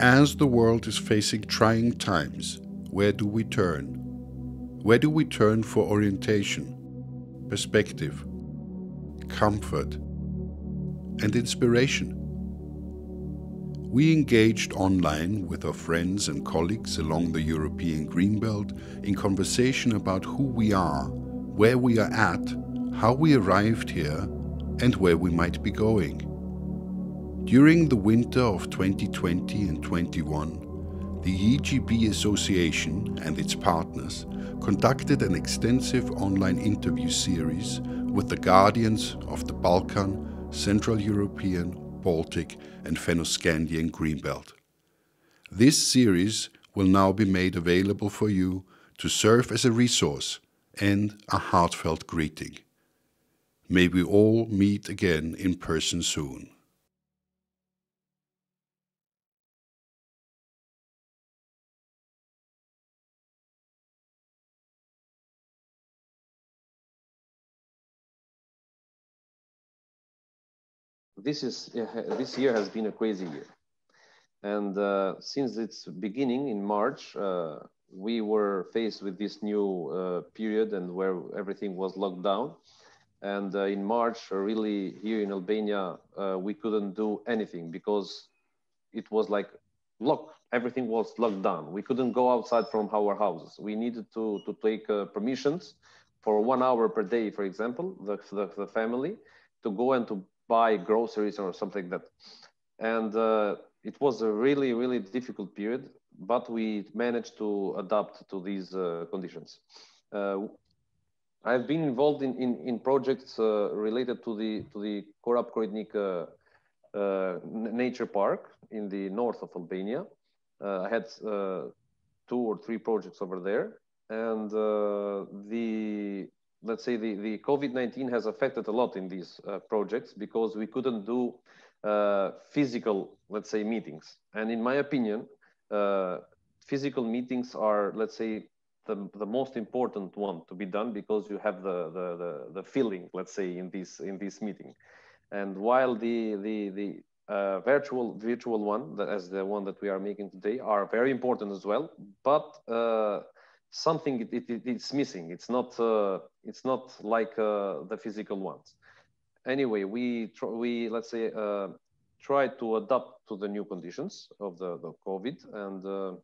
As the world is facing trying times, where do we turn? Where do we turn for orientation, perspective, comfort, and inspiration? We engaged online with our friends and colleagues along the European Greenbelt in conversation about who we are, where we are at, how we arrived here, and where we might be going. During the winter of 2020 and 21, the EGB Association and its partners conducted an extensive online interview series with the guardians of the Balkan, Central European, Baltic and Fennoscandian Greenbelt. This series will now be made available for you to serve as a resource and a heartfelt greeting. May we all meet again in person soon. This year has been a crazy year, and since its beginning in March, we were faced with this new period and where everything was locked down. And in March, really here in Albania, we couldn't do anything because it was like locked. Everything was locked down. We couldn't go outside from our houses. We needed to take permissions for 1 hour per day, for example, the family, to go and to buy groceries or something like that. And it was a really, really difficult period, but we managed to adapt to these conditions. I've been involved in projects related to the Korab-Koridnik nature park in the north of Albania. I had 2 or 3 projects over there, and let's say the COVID-19 has affected a lot in these projects because we couldn't do physical, let's say, meetings. And in my opinion, physical meetings are, let's say, the most important one to be done because you have the feeling, let's say, in this meeting. And while the virtual one, as the one that we are making today, are very important as well, but something it's missing. It's not like the physical ones. Anyway, we let's say try to adapt to the new conditions of the COVID, and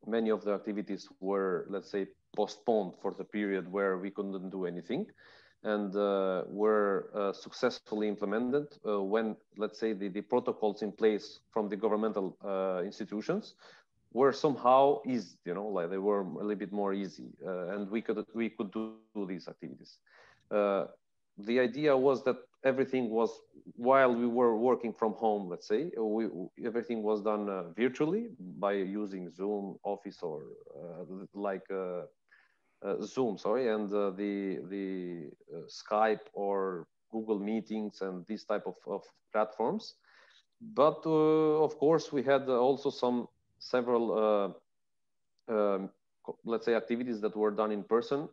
many of the activities were, let's say, postponed for the period where we couldn't do anything, and were successfully implemented when, let's say, the protocols in place from the governmental institutions were somehow easy, you know, like they were a little bit more easy, and we could do these activities. The idea was that everything was, while we were working from home, let's say, everything was done virtually by using Zoom, Office, or Zoom, sorry, and the Skype or Google Meetings and these type of platforms. But of course, we had also several, let's say, activities that were done in person,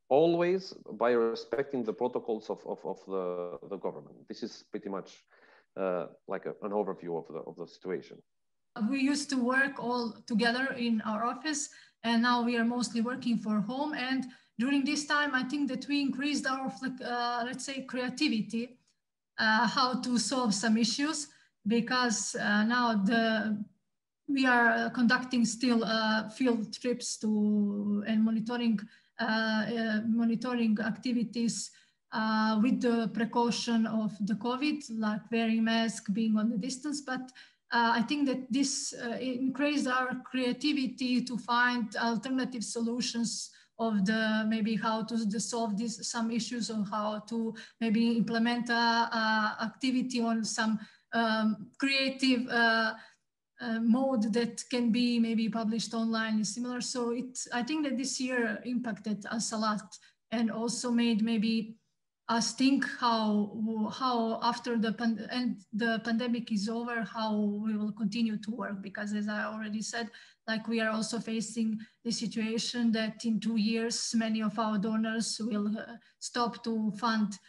always by respecting the protocols of the government. This is pretty much like an overview of the situation. We used to work all together in our office, and now we are mostly working from home. And during this time, I think that we increased our, let's say, creativity, how to solve some issues, because now we are conducting still field trips and monitoring activities with the precaution of the COVID, like wearing mask, being on the distance. But I think that this increased our creativity to find alternative solutions of maybe how to solve some issues, or how to maybe implement activity on some creative mode that can be maybe published online and similar. So I think that this year impacted us a lot, and also made maybe us think how after the pandemic is over, how we will continue to work. Because as I already said, like we are also facing the situation that in 2 years, many of our donors will stop to fund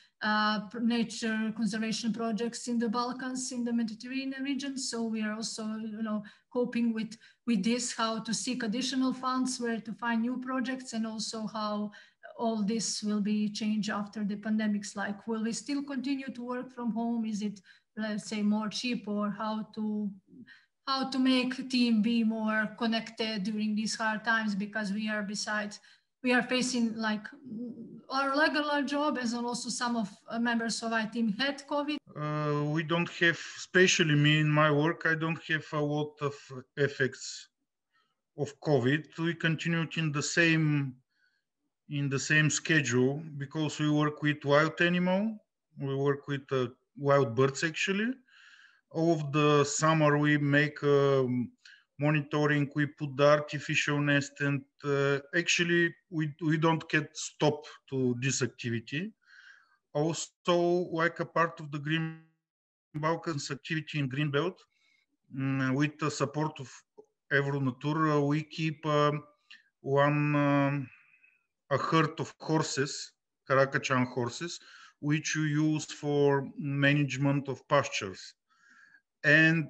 nature conservation projects in the Balkans, in the Mediterranean region. So we are also, coping with this, how to seek additional funds, where to find new projects, and also how all this will be changed after the pandemics. Like, will we still continue to work from home? Is it, let's say, more cheap, or how to make a team be more connected during these hard times? Because we are facing like our regular job, as also some of members of our team had COVID. We don't have, especially me in my work, I don't have a lot of effects of COVID. We continued in the same schedule, because we work with wild animal, we work with wild birds actually. All of the summer we make monitoring, we put the artificial nest, and actually we don't get stop to this activity. Also, like a part of the Green Balkans activity in Greenbelt, with the support of EuroNatur, we keep a herd of horses, Karakachan horses, which you use for management of pastures. And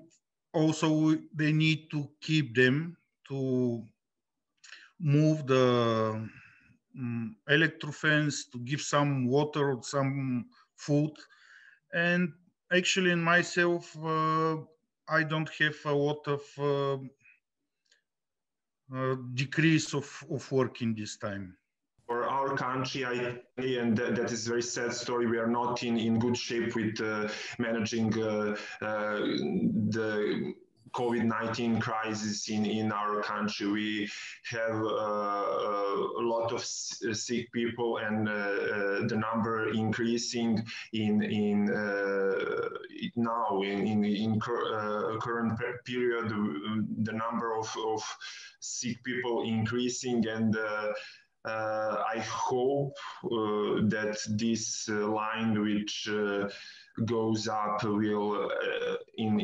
also they need to keep them to move the electrofence, to give some water or some food. And actually in myself, I don't have a lot of decrease of work in this time. For our country, and that is a very sad story, we are not in good shape with managing the COVID-19 crisis in our country. We have a lot of sick people, and the number increasing now in current period, the number of sick people increasing, and I hope that this line which goes up will in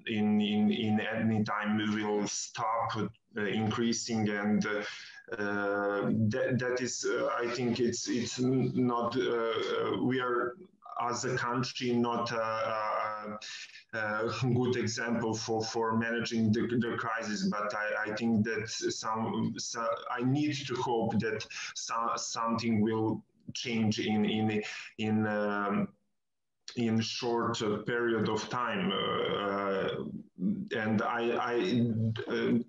any time will stop increasing, and that is I think it's not we are as a country not a good example for managing the crisis, but I think that I need to hope that something will change in short period of time, and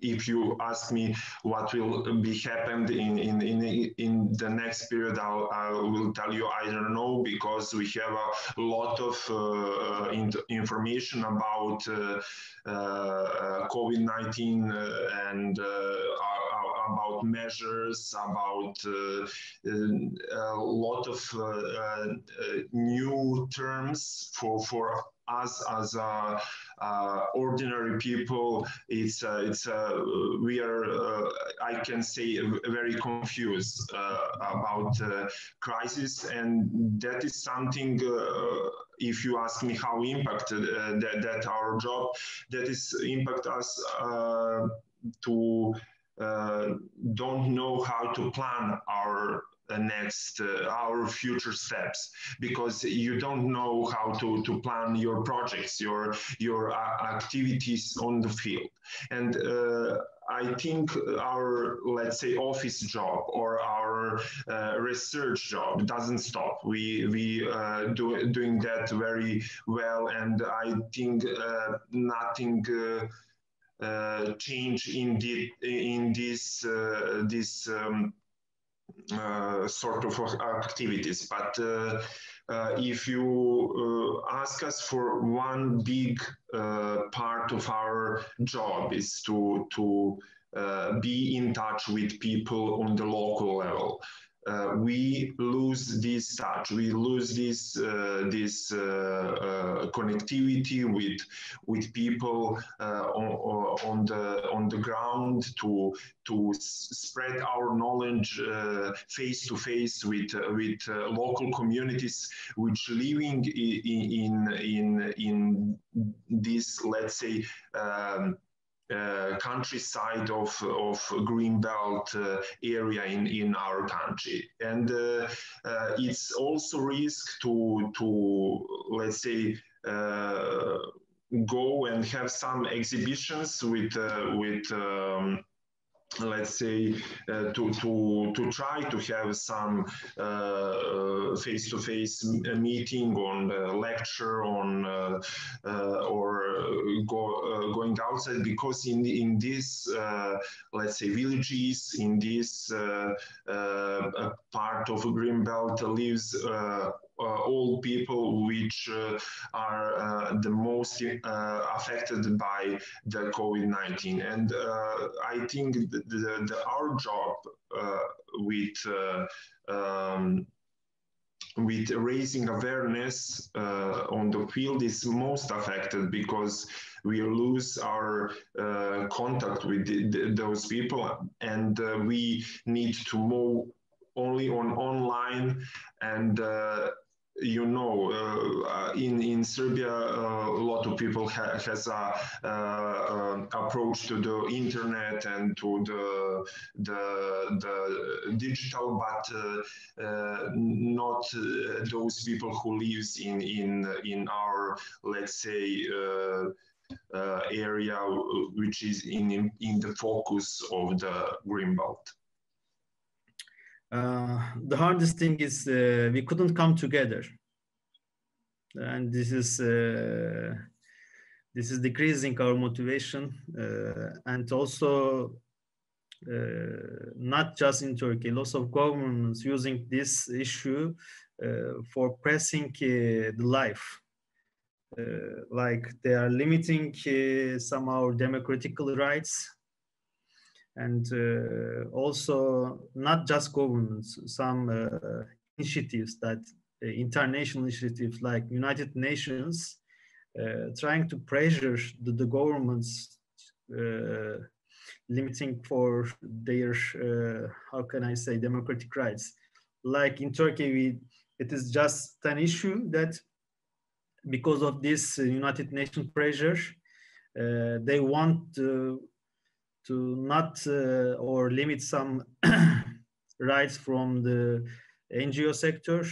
if you ask me what will be happened in the next period, I will tell you I don't know, because we have a lot of information about COVID-19 and about measures, about a lot of new terms for us as ordinary people. We are I can say very confused about crisis, and that is something. If you ask me how impacted that our job, that is impact us to don't know how to plan our our future steps, because you don't know how to plan your projects, your activities on the field. And I think our, let's say, office job or our research job doesn't stop. We doing that very well, and I think nothing change in this sort of activities. But if you ask us for one big part of our job is to be in touch with people on the local level. we lose this touch, we lose this connectivity with people on the ground to spread our knowledge face to face with local communities which living in this, let's say, countryside of Greenbelt area in our country. And it's also risk to let's say, go and have some exhibitions with let's say, to try to have some face-to-face meeting on lecture on or going outside, because in this let's say villages, in this part of Greenbelt lives all people which are the most affected by the COVID-19. And I think our job with raising awareness on the field is most affected, because we lose our contact with those people, and we need to move only on online. And you know, in Serbia, a lot of people has a approach to the internet and to the digital, but not those people who lives in our, let's say, area which is in the focus of the Greenbelt. The hardest thing is we couldn't come together, and this is decreasing our motivation, and also not just in Turkey, lots of governments using this issue for pressing the life, like they are limiting some of our democratical rights. And also not just governments, some initiatives, that international initiatives like United Nations, trying to pressure the governments, limiting for their, how can I say, democratic rights. Like in Turkey, it is just an issue that because of this United Nations pressure, they want to not or limit some rights from the NGO sector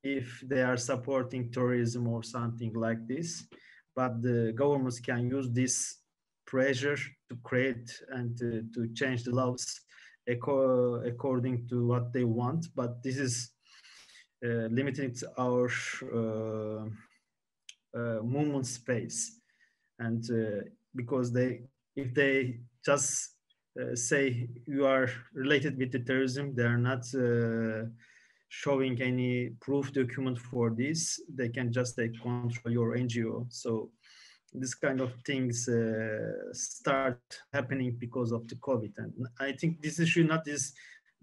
if they are supporting tourism or something like this. But the governments can use this pressure to create and to change the laws according to what they want. But this is limiting our movement space. And because if they just say you are related with the terrorism, they are not showing any proof document for this, they can just take control your NGO. So this kind of things start happening because of the COVID. And I think this issue not is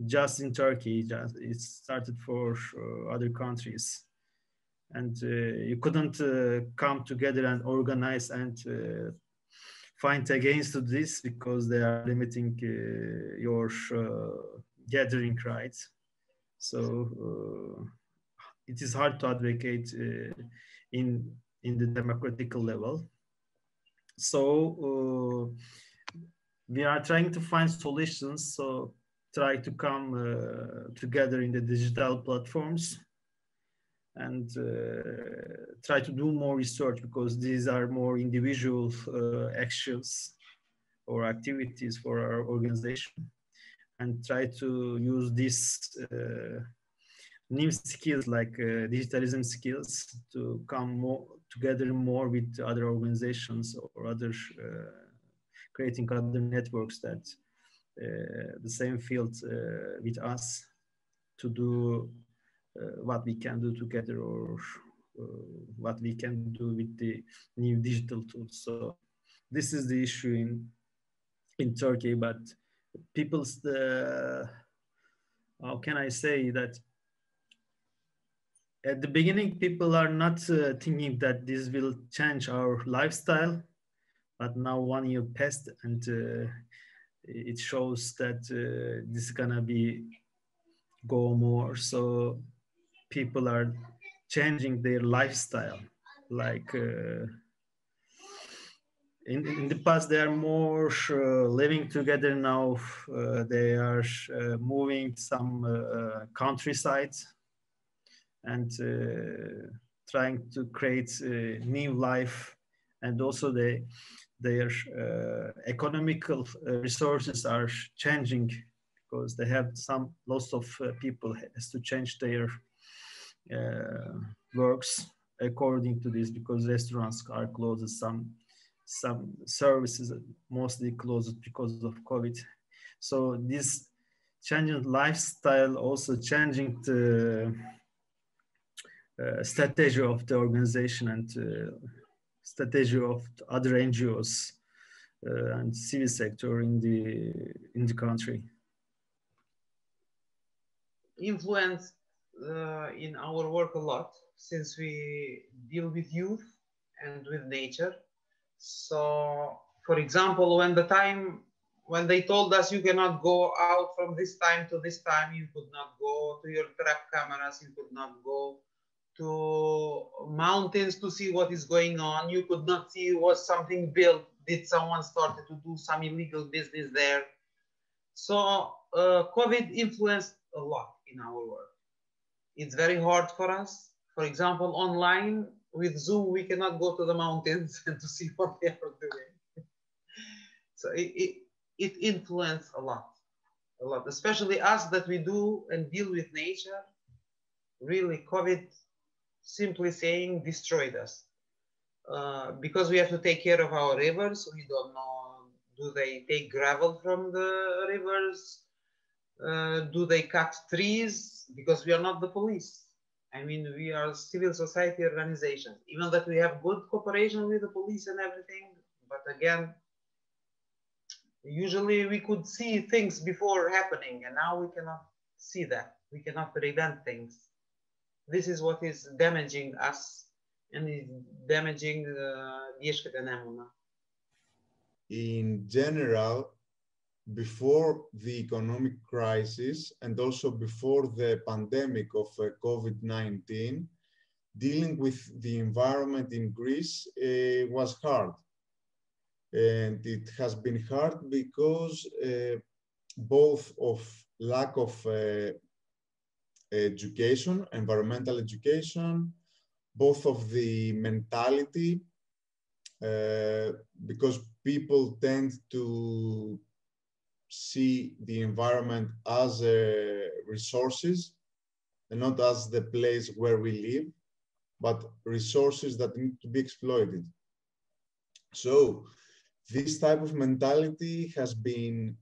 just in Turkey, it started for other countries. And you couldn't come together and organize and fight against this, because they are limiting your gathering rights. So it is hard to advocate in the democratical level. So we are trying to find solutions. So try to come together in the digital platforms and try to do more research, because these are more individual actions or activities for our organization, and try to use these new skills like digitalism skills to come together more with other organizations or other creating other networks that the same field with us to do what we can do together, or what we can do with the new digital tools. So this is the issue in Turkey, but people how can I say that? At the beginning, people are not thinking that this will change our lifestyle, but now 1 year passed, and it shows that this is gonna be go more. So people are changing their lifestyle. Like in the past, they are more living together. Now they are moving some countryside and trying to create a new life. And also their economical resources are changing because they have some lots of people has to change their works according to this, because restaurants are closed, some services mostly closed because of COVID. So this changing lifestyle also changing the strategy of the organization and strategy of other NGOs and civil sector in the country. Influence in our work a lot, since we deal with youth and with nature. So, for example, when they told us you cannot go out from this time to this time, you could not go to your trap cameras, you could not go to mountains to see what is going on, you could not see was something built, did someone started to do some illegal business there. So COVID influenced a lot in our work. It's very hard for us. For example, online with Zoom, we cannot go to the mountains and to see what they are doing. So it influenced a lot, especially us that we do and deal with nature. Really, COVID, simply saying, destroyed us. Because we have to take care of our rivers. We don't know, do they take gravel from the rivers? Do they cut trees? Because we are not the police. I mean, we are civil society organizations, even that we have good cooperation with the police and everything. But again, usually we could see things before happening, and now we cannot see that. We cannot prevent things. This is what is damaging us and is damaging the In general, before the economic crisis and also before the pandemic of COVID-19, dealing with the environment in Greece was hard. And it has been hard because both of lack of education, environmental education, both of the mentality, because people tend to see the environment as resources and not as the place where we live, but resources that need to be exploited. So this type of mentality has been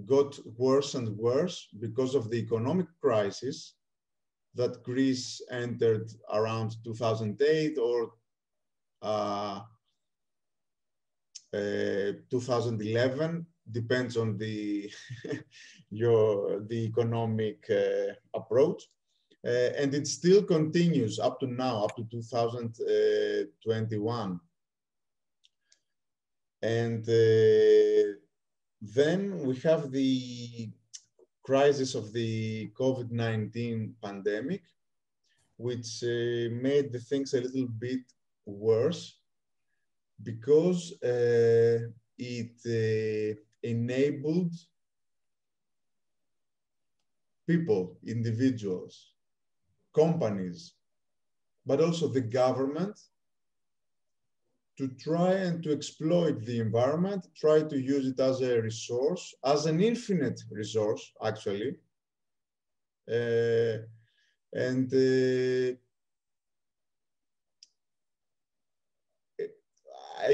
got worse and worse because of the economic crisis that Greece entered around 2008 or 2011, depends on the the economic approach, and it still continues up to now, up to 2021. And then we have the crisis of the COVID-19 pandemic, which made the things a little bit worse because it enabled people, individuals, companies, but also the government to try and to exploit the environment, try to use it as a resource, as an infinite resource, actually. I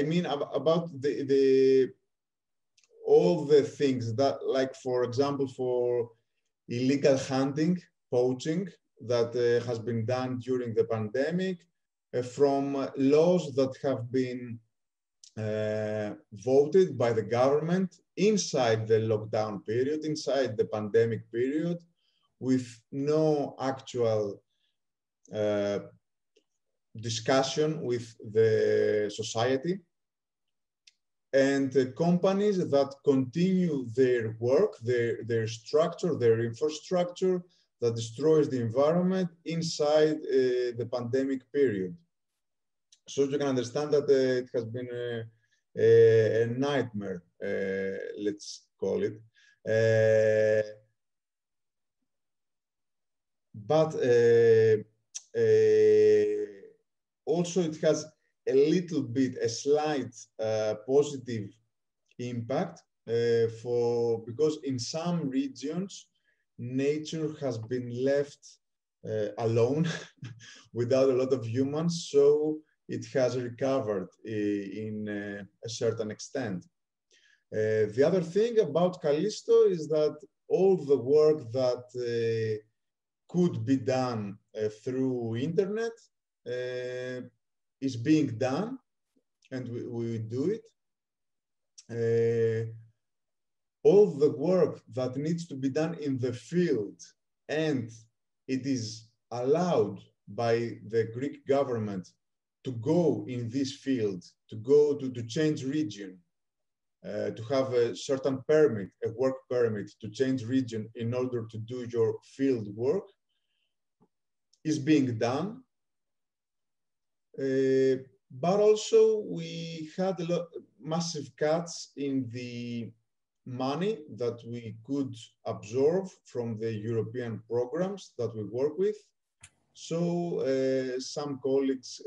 mean, about all the things that, like, for example, for illegal hunting, poaching, that has been done during the pandemic, from laws that have been voted by the government inside the lockdown period, inside the pandemic period, with no actual discussion with the society, and companies that continue their work, their structure, their infrastructure that destroys the environment inside the pandemic period. So you can understand that it has been a nightmare, let's call it. But also it has a little bit, a slight positive impact because in some regions, nature has been left alone without a lot of humans, so it has recovered in a certain extent. The other thing about Callisto is that all the work that could be done through internet is being done, and we do it. All the work that needs to be done in the field, and it is allowed by the Greek government to go in this field, to go to change region, to have a certain permit, a work permit to change region in order to do your field work, is being done. But also we had massive cuts in the money that we could absorb from the European programs that we work with. So some colleagues,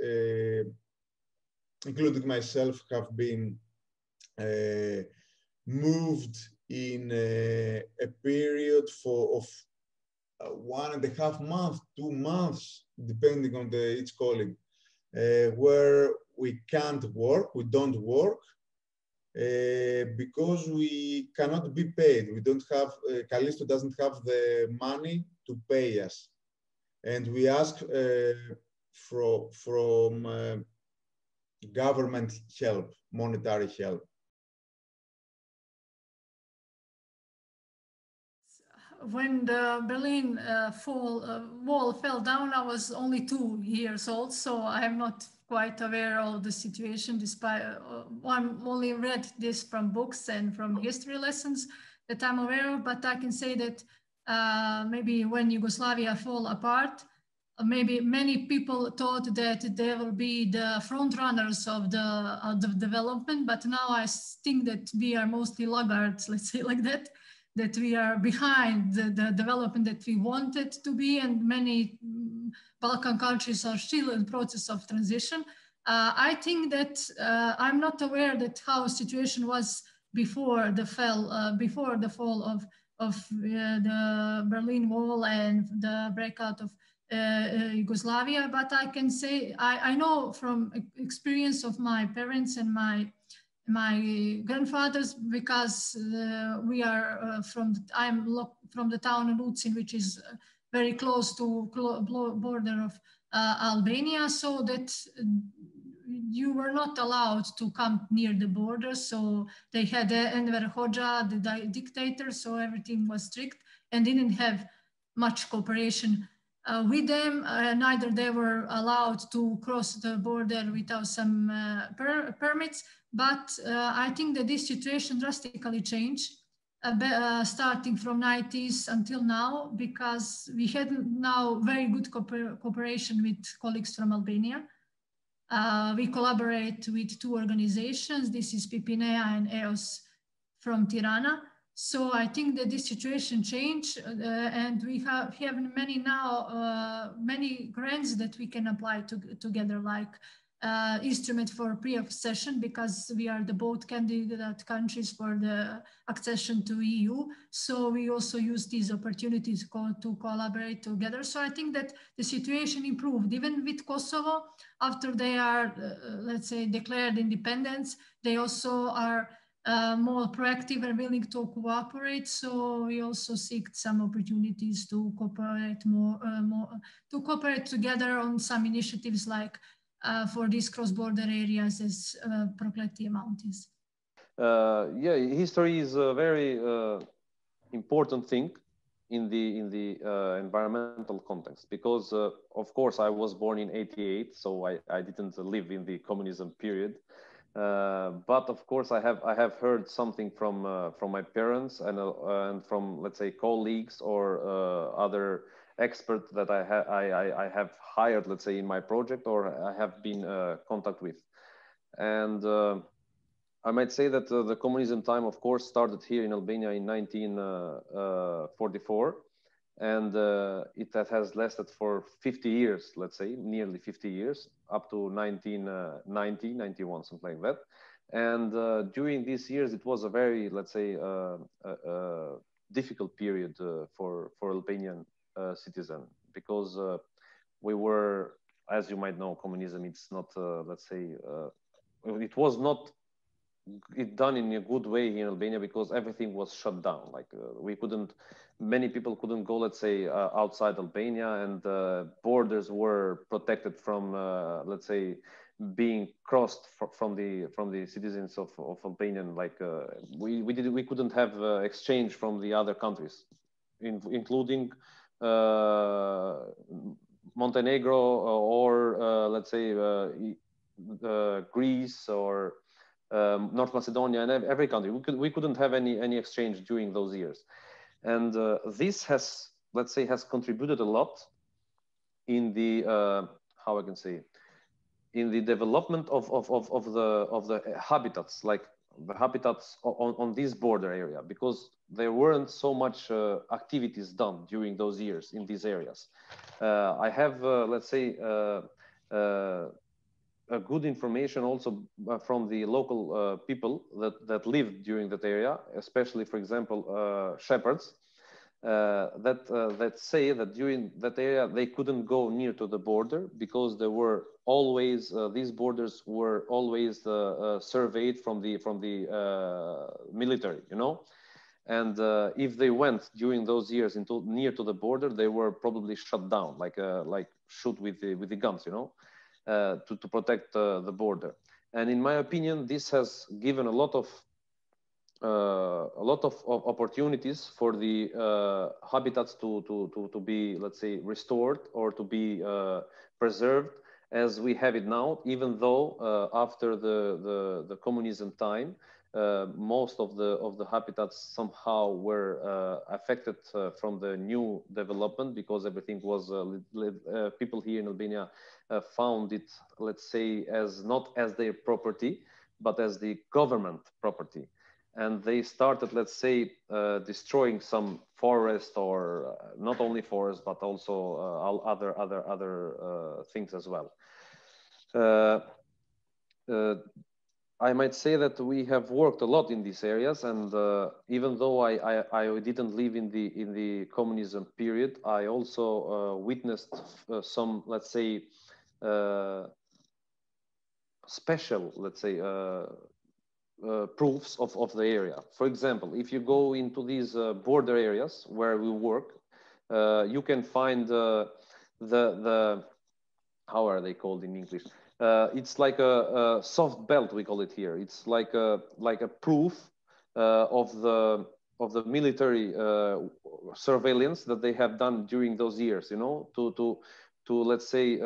including myself, have been moved in a period of 1.5 months, 2 months, depending on each colleague, where we can't work, we don't work, because we cannot be paid. We don't have, Callisto doesn't have the money to pay us. And we ask from government help, monetary help. When the Berlin wall fell down, I was only 2 years old, so I am not quite aware of the situation. Despite I only read this from books and from history lessons that I'm aware of, but I can say that maybe when Yugoslavia fell apart, maybe many people thought that they will be the front runners of the development, but now I think that we are mostly laggards, let's say like that. That we are behind the development that we wanted to be, and many Balkan countries are still in process of transition. I think that I'm not aware that how situation was before the fall of the Berlin Wall and the breakout of Yugoslavia, but I can say I know from experience of my parents and my grandfathers, because we are I'm from the town Lucin, which is very close to border of Albania, so that you were not allowed to come near the border. So they had Enver Hoxha, the dictator, so everything was strict and didn't have much cooperation with them. Neither they were allowed to cross the border without some permits. But I think that this situation drastically changed, starting from 90s until now, because we had now very good cooperation with colleagues from Albania. We collaborate with 2 organizations. This is PPNEA and EOS from Tirana. So I think that this situation changed, and we have many now, many grants that we can apply together, like instrument for pre-accession, because we are the both candidate countries for the accession to EU. So we also use these opportunities to collaborate together. So I think that the situation improved, even with Kosovo, after they are, let's say, declared independence, they also are more proactive and willing to cooperate. So we also seek some opportunities to cooperate to cooperate together on some initiatives, like for these cross-border areas as Prokletije Mountains. Yeah, history is a very important thing in the environmental context, because of course I was born in '88, so I didn't live in the communism period. But of course I have heard something from my parents and from, let's say, colleagues or other experts that I have hired, let's say, in my project, or I have been contact with. And I might say that the communism time, of course, started here in Albania in 1944, and it has lasted for 50 years, let's say, nearly 50 years, up to 1990, 91, something like that. And during these years, it was a very, let's say, difficult period for Albanian citizen, because we were, as you might know, communism, it's not, let's say, it was not done in a good way in Albania, because everything was shut down. Like we couldn't, many people couldn't go, let's say, outside Albania, and borders were protected from, let's say, being crossed from the citizens of Albanian. Like we couldn't have exchange from the other countries, including Montenegro or let's say Greece or North Macedonia, and every country. We couldn't have any exchange during those years. And this has, let's say, has contributed a lot in the, how I can say, in the development of the habitats, like the habitats on this border area, because there weren't so much activities done during those years in these areas. I have, let's say, a good information also from the local people that lived during that area, especially, for example, shepherds, that say that during that area they couldn't go near to the border, because there were always these borders were always surveyed from the military, you know. And if they went during those years into near to the border, they were probably shut down, like shoot with the guns, you know. To protect the border. And in my opinion, this has given a lot of opportunities for the habitats to be, let's say, restored or to be preserved as we have it now, even though after the communism time, most of the habitats somehow were affected from the new development, because everything was people here in Albania found it, let's say, as not as their property, but as the government property. And they started, let's say, destroying some forest, or not only forest, but also other things as well. I might say that we have worked a lot in these areas, and even though I didn't live in the communism period, I also witnessed some, let's say, special, let's say, proofs of the area. For example, if you go into these border areas where we work, you can find the how are they called in English? It's like a soft belt, we call it here. It's like a proof of the military surveillance that they have done during those years, you know, to let's say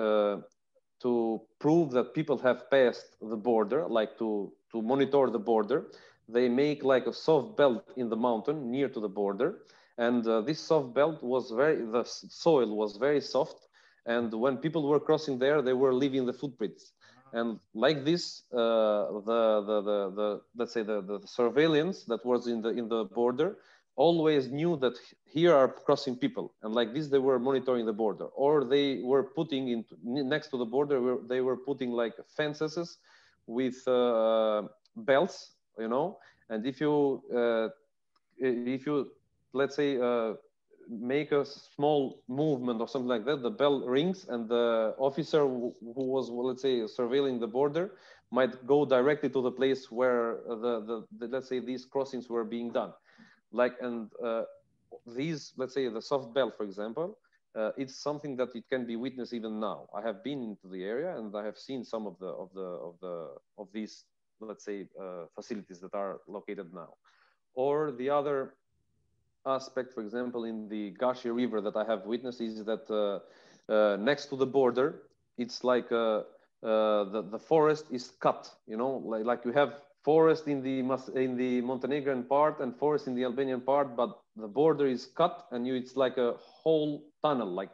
to prove that people have passed the border, like to monitor the border. They make like a soft belt in the mountain near to the border, and this soft belt was the soil was very soft, and when people were crossing there, they were leaving the footprints. And like this, let's say the surveillance that was in the border always knew that here are crossing people, and like this they were monitoring the border, or they were putting into next to the border where they were putting like fences with belts, you know. And if you let's say make a small movement or something like that, the bell rings, and the officer who was, let's say, surveilling the border might go directly to the place where the let's say these crossings were being done. Like, and these, let's say, the soft belt, for example, it's something that it can be witnessed even now. I have been into the area and I have seen some of these let's say, facilities that are located now. Or the other aspect, for example, in the Gashi River that I have witnessed is that next to the border, it's like the forest is cut, you know, like you have forest in the Montenegrin part and forest in the Albanian part, but the border is cut and it's like a whole tunnel, like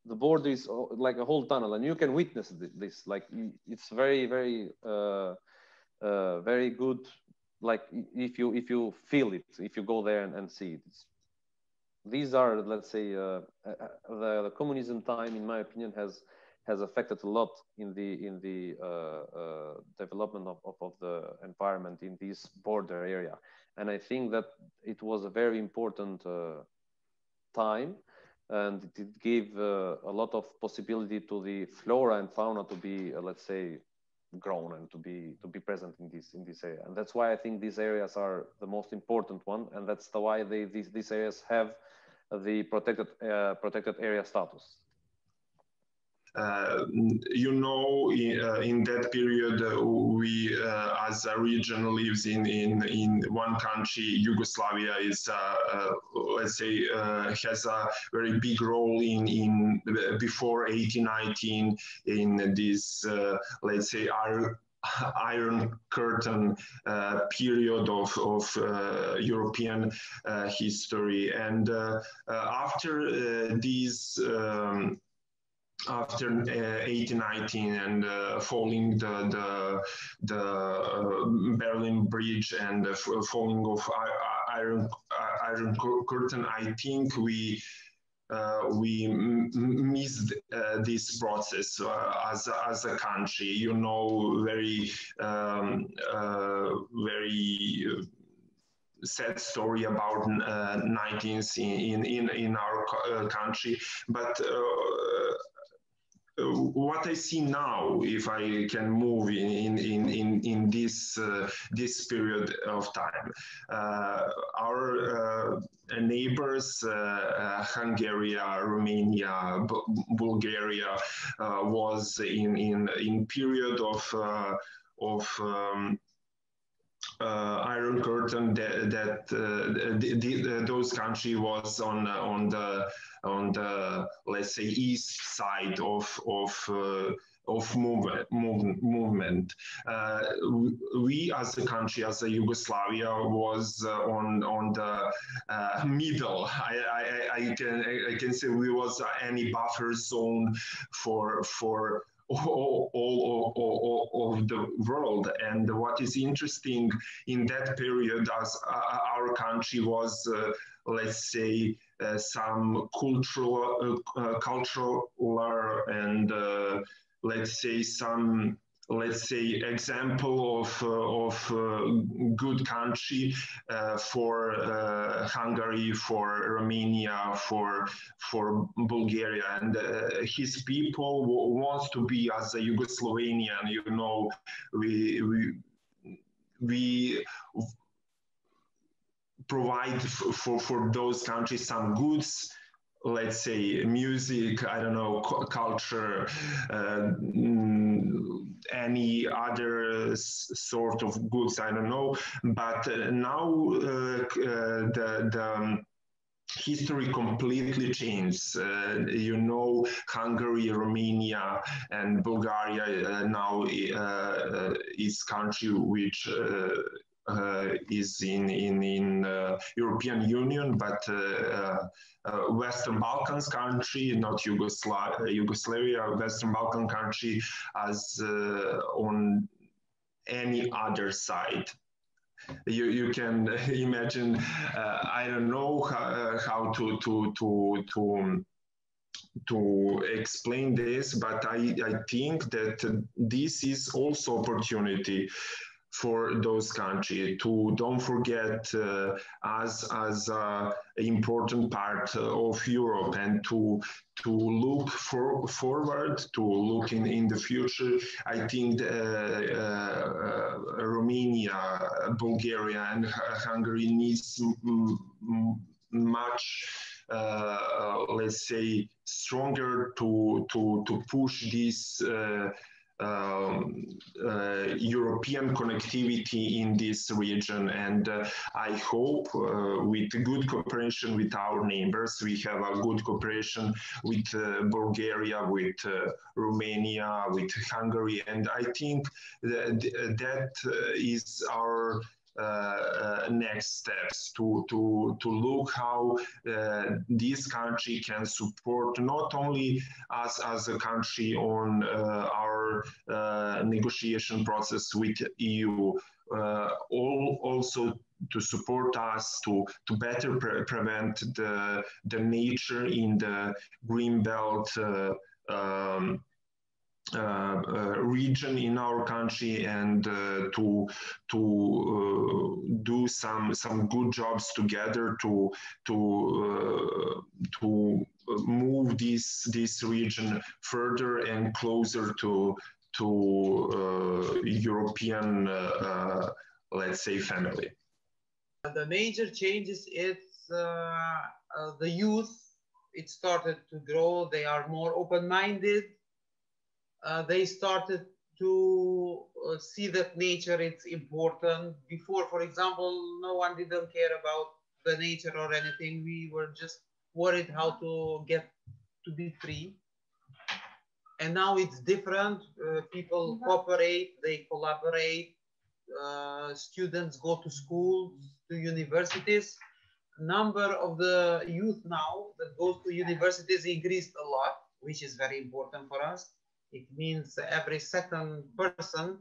the border is like a whole tunnel, and you can witness this. Like it's very, very, very good. Like if you feel it, if you go there and see it. These are, let's say, the communism time, in my opinion, has affected a lot in the development of the environment in this border area. And I think that it was a very important time, and it gave a lot of possibility to the flora and fauna to be, let's say, grown and to be present in this area. And that's why I think these areas are the most important one, and that's why these areas have the protected area status. You know, in that period, we as a region lives in one country. Yugoslavia is, let's say, has a very big role in before 1819 in this, let's say, Iron Curtain period of European history. And after these after 1819 and falling the Berlin Bridge and the falling of Iron Curtain, I think we missed this process as a country. You know, very sad story about 19th in our country, but what I see now, if I can move in this period of time, our neighbors, Hungary, Romania, Bulgaria, was in period of Iron Curtain that those countries was on the let's say east side of movement. We as a country, as a Yugoslavia, was on the middle. I can say we was any buffer zone for all of the world. And what is interesting in that period, as our country was, let's say, some cultural and let's say some example of good country for Hungary, for Romania, for Bulgaria, and his people wants to be as a Yugoslavian. You know, we provide for those countries some goods, let's say music, I don't know, culture, any other sort of goods, I don't know. But now the history completely changed. You know, Hungary, Romania, and Bulgaria now is country which is in European Union, but Western Balkans country, not Yugoslavia, Western Balkan country, as on any other side. You can imagine. I don't know how to explain this, but I think that this is also opportunity for those countries to don't forget us as an important part of Europe, and to look forward, to look in the future. I think Romania, Bulgaria, and Hungary needs much, let's say, stronger to push this European connectivity in this region. And I hope with good cooperation with our neighbors, we have a good cooperation with Bulgaria, with Romania, with Hungary. And I think that is our next steps to look how this country can support not only us as a country on our negotiation process with EU, also to support us to better prevent the nature in the green belt region in our country, and to do some good jobs together to move this region further and closer to European let's say family. The major changes is the youth. It started to grow. They are more open-minded. They started to see that nature is important. Before, for example, no one didn't care about the nature or anything. We were just worried how to get to be free. And now it's different. People cooperate, they collaborate. Students go to schools, to universities. Number of the youth now that goes to universities increased a lot, which is very important for us. It means every second person,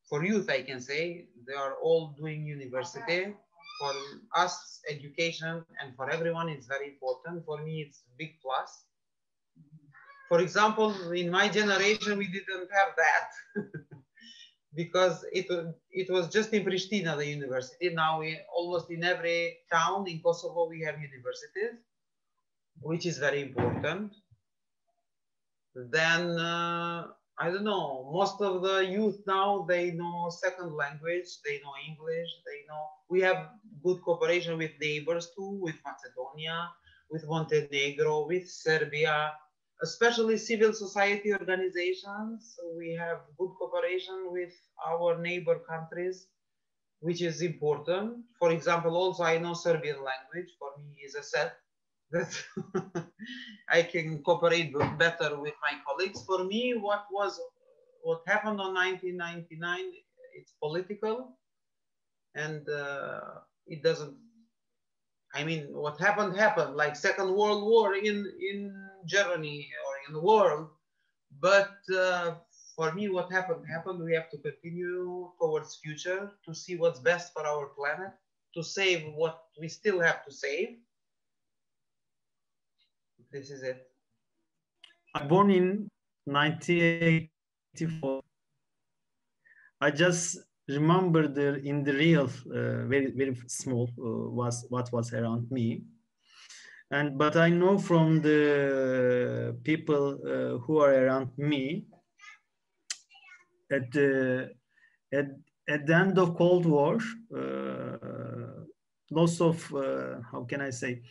for youth, I can say, they are all doing university. For us, education, and for everyone, it's very important. For me, it's a big plus. For example, in my generation, we didn't have that because it was just in Pristina, the university. Now, almost in every town in Kosovo, we have universities, which is very important. Then, I don't know, most of the youth now, they know second language, they know English, we have good cooperation with neighbors too, with Macedonia, with Montenegro, with Serbia, especially civil society organizations. We have good cooperation with our neighbor countries, which is important. For example, also I know Serbian language. For me is a set that I can cooperate better with my colleagues. For me, what happened on 1999, it's political, and it doesn't, I mean, what happened, like Second World War in Germany or in the world. But for me, what happened. We have to continue towards future to see what's best for our planet, to save what we still have to save. This is it. I born in 1984. I just remember in the real, very, very small, what was around me. But I know from the people who are around me, at the end of Cold War, lots of, how can I say,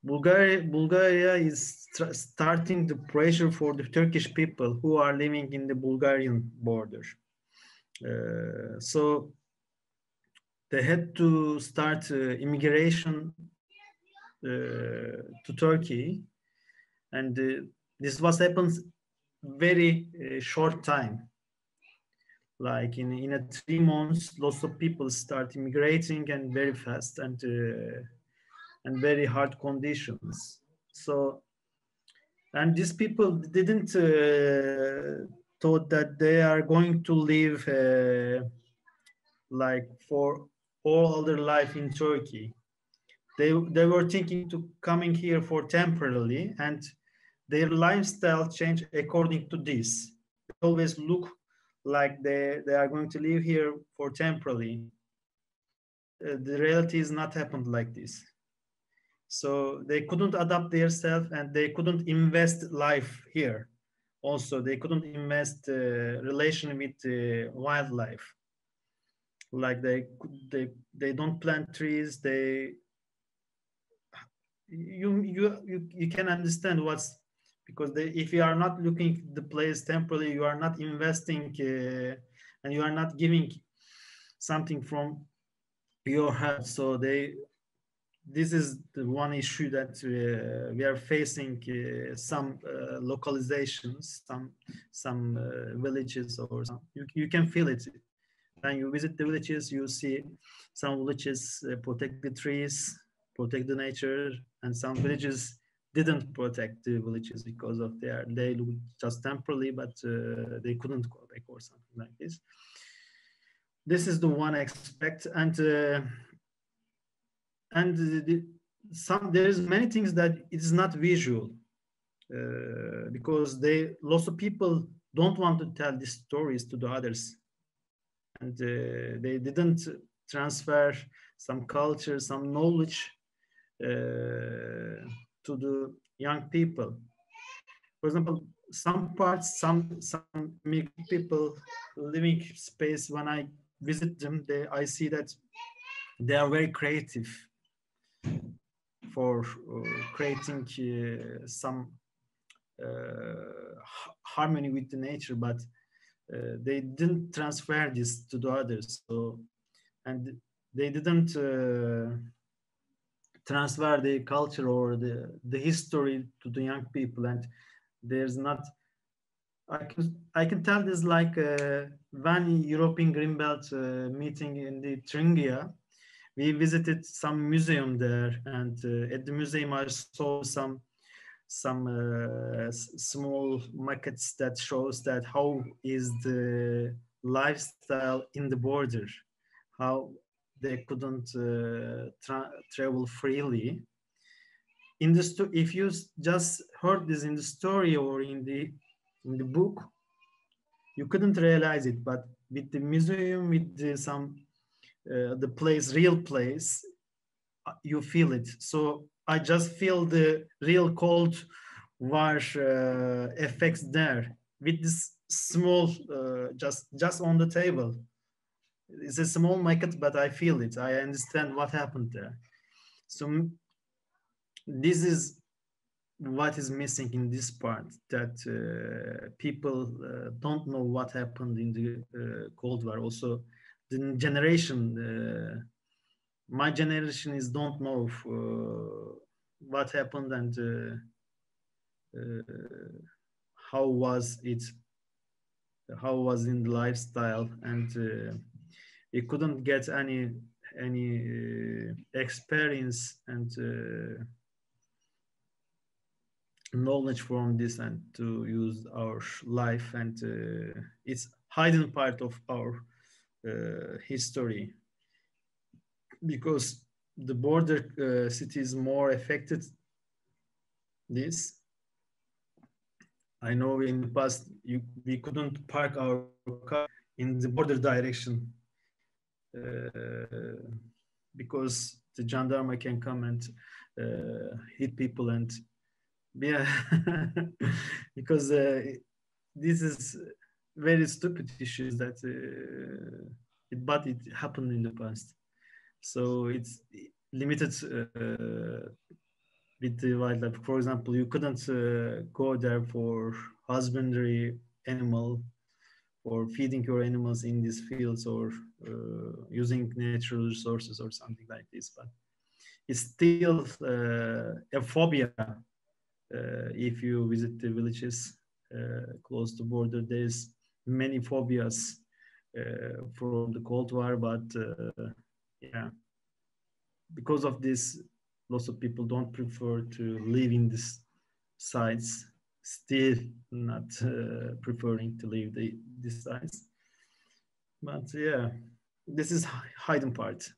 Bulgaria is starting the pressure for the Turkish people who are living in the Bulgarian border. So they had to start immigration to Turkey, and this was happens very short time. Like in a 3 months, lots of people start immigrating, and very fast, and very hard conditions. So, and these people didn't thought that they are going to live like for all their life in Turkey. They were thinking to coming here for temporarily, and their lifestyle changed according to this. They always look like they are going to live here for temporarily. The reality is not happened like this. So they couldn't adapt themselves, and they couldn't invest life here. Also, they couldn't invest relation with wildlife. Like they don't plant trees. You can understand what's, because if you are not looking the place temporarily, you are not investing and you are not giving something from your heart. So this is the one issue that we are facing. Some localizations, some villages, or some, you can feel it when you visit the villages. You see some villages protect the trees, protect the nature, and some villages didn't protect the villages because of they look just temporarily, but they couldn't go back or something like this. This is the one aspect, and there's many things that it's not visual because lots of people don't want to tell these stories to the others, and they didn't transfer some culture, some knowledge to the young people. For example, some parts, some people living space, when I visit them, I see that they are very creative for creating some harmony with the nature, but they didn't transfer this to the others. So, and they didn't transfer the culture or the history to the young people. And there's not, I can tell this like one European Greenbelt meeting in the Thuringia. We visited some museum there, and at the museum I saw some small maquettes that shows that how is the lifestyle in the border, how they couldn't travel freely. If you just heard this in the story or in the book, you couldn't realize it. But with the museum, with the place, real place, you feel it. So I just feel the real Cold War effects there with this small, just on the table. It's a small maquette, but I feel it. I understand what happened there. So this is what is missing in this part, that people don't know what happened in the Cold War. Also, the generation, my generation don't know what happened and how was it, how was in the lifestyle, and we couldn't get any experience and knowledge from this and to use our life, and it's hidden part of our history, because the border cities more affected this. I know in the past we couldn't park our car in the border direction because the gendarme can come and hit people, and yeah, because this is very stupid issues that but it happened in the past. So it's limited with the wildlife. For example, you couldn't go there for husbandry animal or feeding your animals in these fields or using natural resources or something like this. But it's still a phobia. If you visit the villages close to border, there's many phobias from the Cold War, but yeah, because of this, lots of people don't prefer to live in these sites, still not preferring to leave these sites. But yeah, this is hidden part.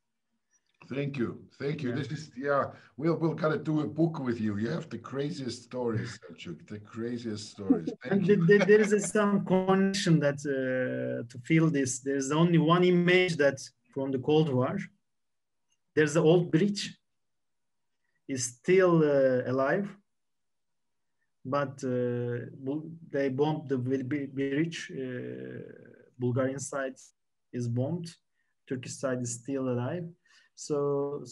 Thank you. Thank you. Yeah. This is, yeah, we'll gotta do a book with you. You have the craziest stories, Selçuk, the craziest stories. Thank you. There is some connection that to feel this. There's only one image that from the Cold War. There's the old bridge is still alive, but they bombed the bridge. Bulgarian side is bombed. Turkish side is still alive. So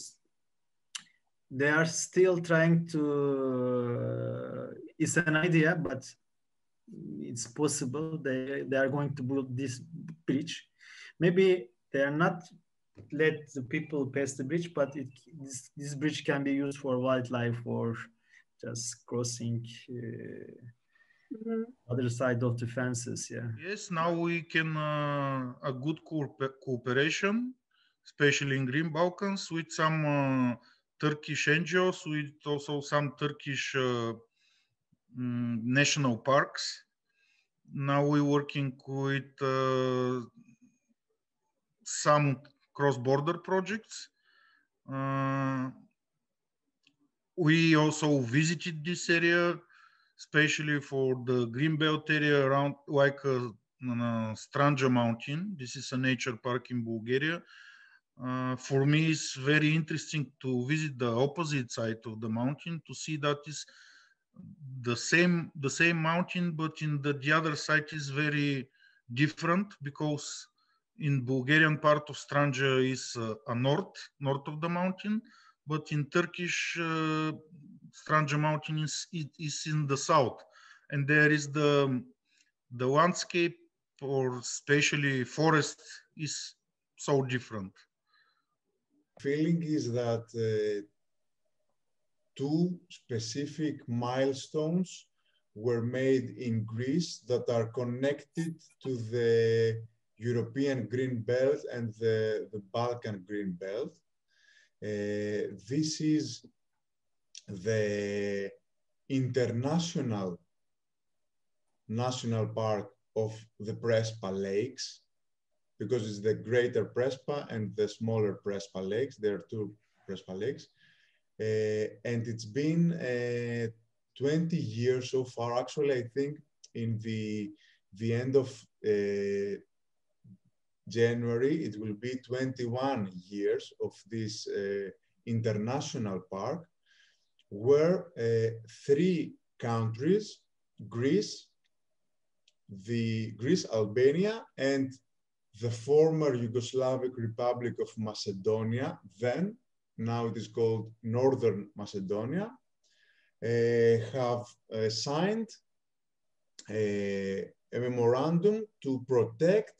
they are still trying to, it's an idea, but it's possible they are going to build this bridge. Maybe they are not let the people pass the bridge, but this bridge can be used for wildlife or just crossing other side of the fences. Yeah. Yes, now we can a good cooperation, especially in Green Balkans, with some Turkish NGOs, with also some Turkish national parks. Now we're working with some cross-border projects. We also visited this area, especially for the Greenbelt area around like Stranja Mountain. This is a nature park in Bulgaria. For me, it's very interesting to visit the opposite side of the mountain to see that is the same mountain, but in the other side is very different, because in Bulgarian part of Stranja is a north of the mountain, but in Turkish Stranja mountain is in the south, and there is the landscape, or especially forest, is so different. Feeling is that two specific milestones were made in Greece that are connected to the European Green Belt and the Balkan Green Belt. This is the international national park of the Prespa Lakes, because it's the greater Prespa and the smaller Prespa Lakes. There are two Prespa Lakes. And it's been 20 years so far. Actually, I think in the end of January, it will be 21 years of this international park, where three countries, Greece, Albania, and the former Yugoslavic Republic of Macedonia, now it is called Northern Macedonia, have signed a memorandum to protect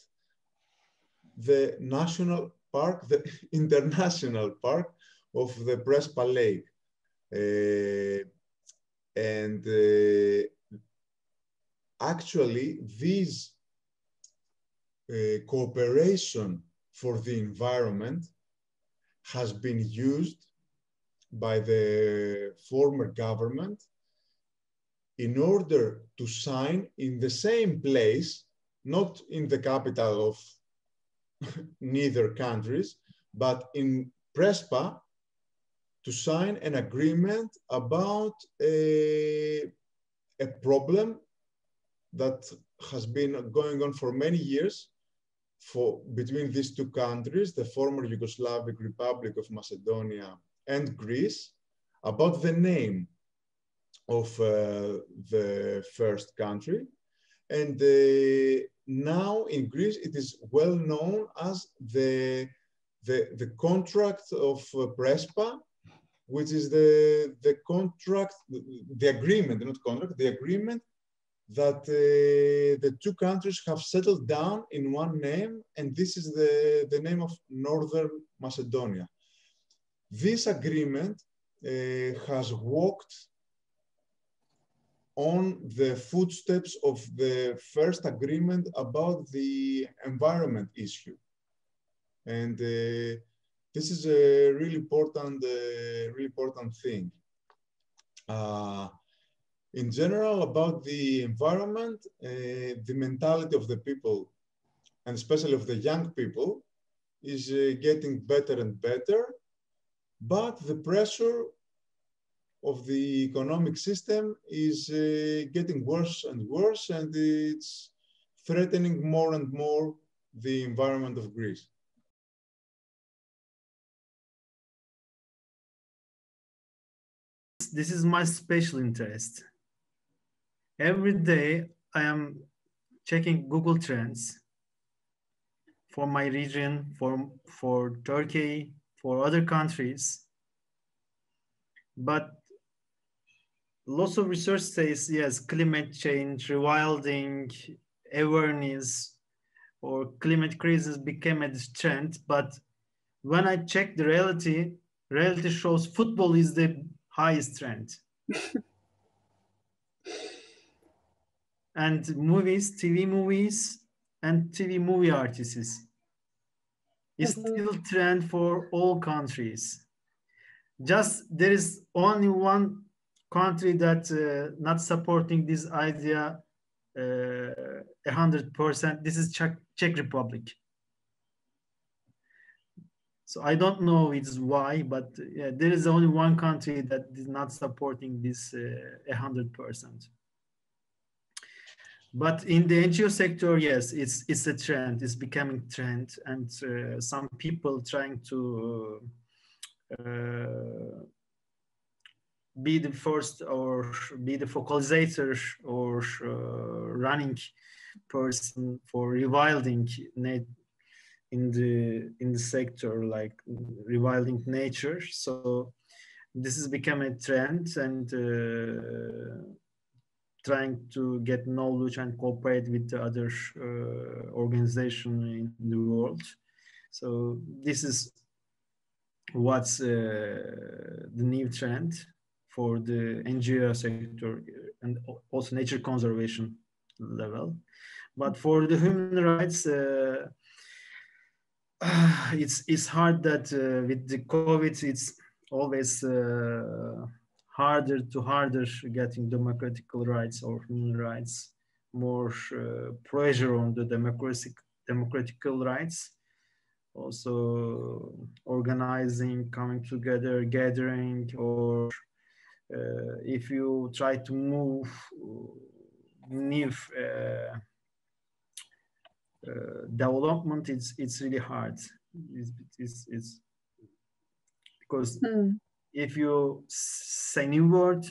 the national park, the international park of the Prespa Lake. Actually, this cooperation for the environment has been used by the former government in order to sign in the same place, not in the capital of neither countries, but in Prespa, to sign an agreement about a problem that has been going on for many years between these two countries, the former Yugoslavic Republic of Macedonia and Greece, about the name of the first country. And now in Greece, it is well known as the contract of Prespa, which is the contract, the agreement, not contract, the agreement that the two countries have settled down in one name, and this is the name of Northern Macedonia. This agreement has walked on the footsteps of the first agreement about the environment issue. And this is a really important thing. In general, about the environment, the mentality of the people, and especially of the young people, is getting better and better, but the pressure of the economic system is getting worse and worse, and it's threatening more and more the environment of Greece. This is my special interest. Every day I am checking Google Trends for my region, for Turkey, for other countries. but lots of research says, yes, climate change, rewilding, awareness, or climate crisis became a trend. But when I check the reality shows football is the highest trend. And movies, TV movies, and TV movie artists is still trend for all countries. Just there is only one country that not supporting this idea 100%. This is Czech Republic. So I don't know it's why, but there is only one country that is not supporting this 100%. But in the NGO sector, yes, it's a trend. It's becoming trend, and some people trying to be the first or be the focalizator or running person for rewilding in the sector, like rewilding nature. So this has become a trend, and trying to get knowledge and cooperate with the other organizations in the world. So this is what's the new trend for the NGO sector and also nature conservation level. But for the human rights, it's hard that with the COVID, it's always harder getting democratic rights or human rights, more pressure on the democratic rights. Also organizing, coming together, gathering, or if you try to move new development, it's really hard. It's because if you say new word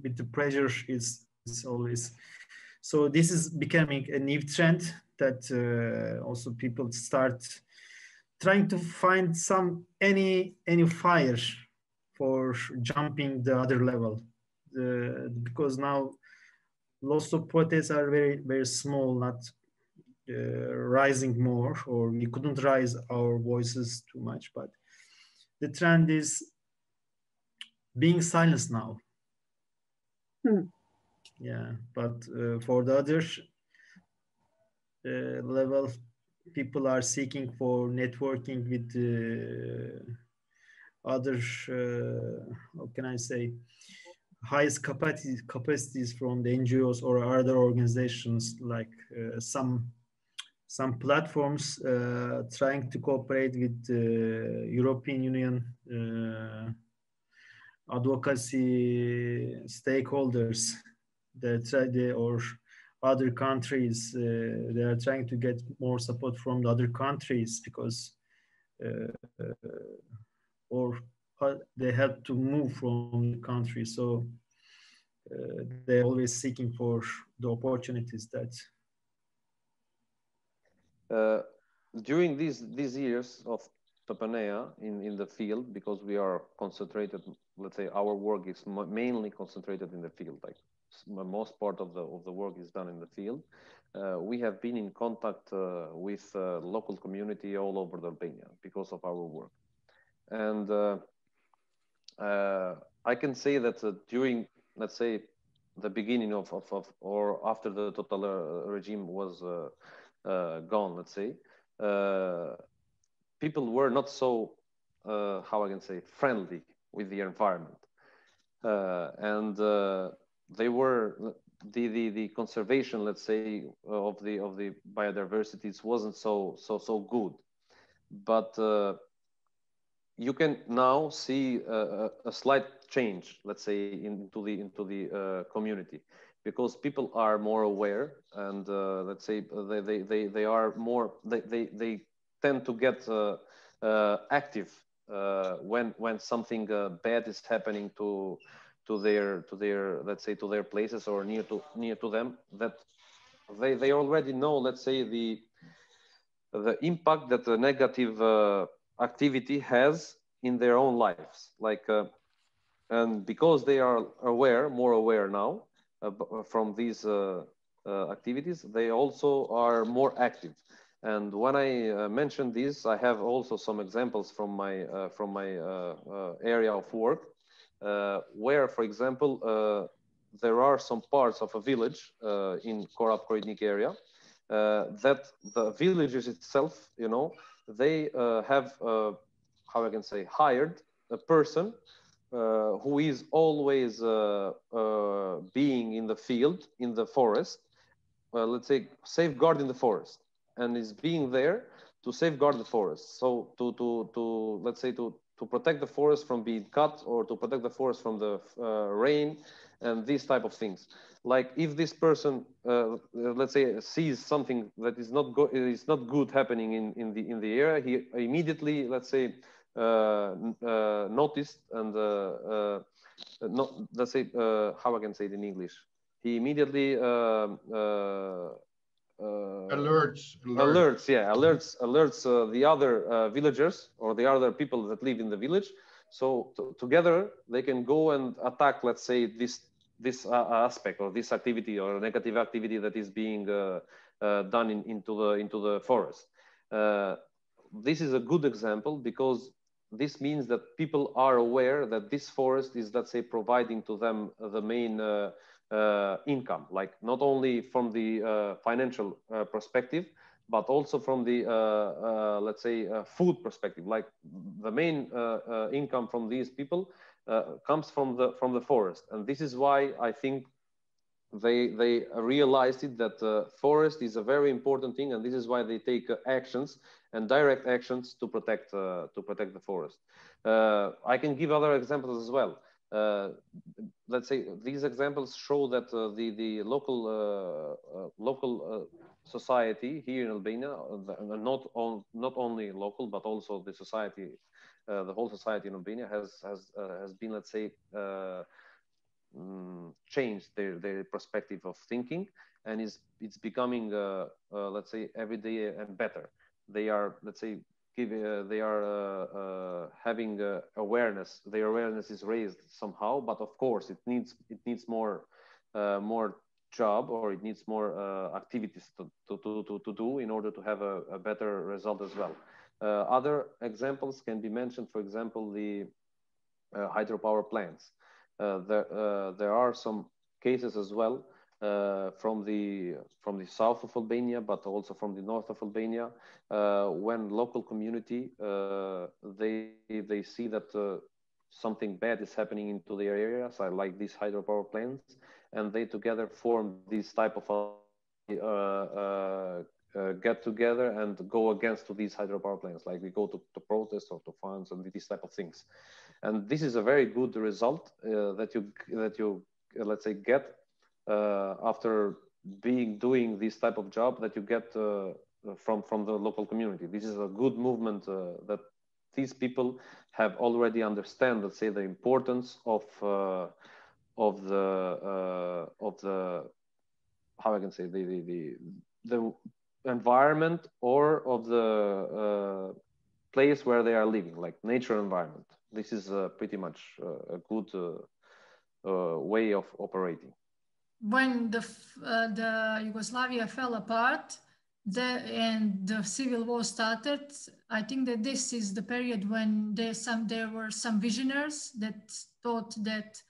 with the pressure, it's always. So this is becoming a new trend that also people start trying to find any fire for jumping the other level, because now lots of protests are very, very small, not rising more, or we couldn't rise our voices too much, but the trend is being silenced now. Yeah, but for the other level, people are seeking for networking with other, how can I say, highest capacities from the NGOs or other organizations, like some platforms trying to cooperate with the European Union advocacy stakeholders or other countries. They are trying to get more support from the other countries because or they have to move from the country. So they're always seeking for the opportunities that. During these years of Papanea in the field, because we are concentrated, let's say our work is mainly concentrated in the field, like most part of the work is done in the field. We have been in contact with local community all over Albania because of our work. And I can say that during, let's say, the beginning of or after the total regime was gone, let's say, people were not so, how I can say, friendly with the environment. And they were, the conservation, let's say, of the biodiversity wasn't so good. But you can now see a slight change, let's say, into the community, because people are more aware, and let's say they are more, they tend to get active when something bad is happening to their let's say to their places or near to them, that they already know, let's say, the impact that the negative activity has in their own lives. Like And because they are aware, more aware now from these activities, they also are more active. And when I mentioned this, I have also some examples from my area of work, where, for example, there are some parts of a village in Korab-Koridnik area that the villagers itself, you know, they have, how I can say, hired a person who is always being in the field, in the forest, let's say safeguarding the forest, and is being there to safeguard the forest. So to let's say to protect the forest from being cut, or to protect the forest from the rain and these type of things. Like if this person, let's say, sees something that is not good happening in the area, he immediately, let's say, noticed and let's say, how I can say it in English. He immediately alerts the other villagers or the other people that live in the village. So together they can go and attack, let's say, this aspect or this activity or negative activity that is being done into the forest. This is a good example because this means that people are aware that this forest is, let's say, providing to them the main income, like not only from the financial perspective, but also from the let's say food perspective. Like the main income from these people comes from the forest, and this is why I think they realized it, that forest is a very important thing, and this is why they take actions and direct actions to protect the forest. I can give other examples as well. Let's say these examples show that the local society here in Albania, not only local but also the society, the whole society in Albania has been, let's say, changed their perspective of thinking, and it's becoming let's say every day and better. They are, let's say, they are having awareness. Their awareness is raised somehow, but of course it needs more job, or it needs more activities to do in order to have a better result as well. Other examples can be mentioned, for example, the hydropower plants. There are some cases as well from the south of Albania, but also from the north of Albania, when local community they see that something bad is happening into their areas, like these hydropower plants, and they together form this type of get together and go against these hydropower plants. Like we go to protest or to funds and these type of things, and this is a very good result that you let's say get after doing this type of job that you get from the local community. This is a good movement that these people have already understand, let's say, the importance of the how I can say the environment, or of the place where they are living, like nature environment. This is pretty much a good way of operating. When the Yugoslavia fell apart and the civil war started, I think that this is the period when there were some visionaries that thought that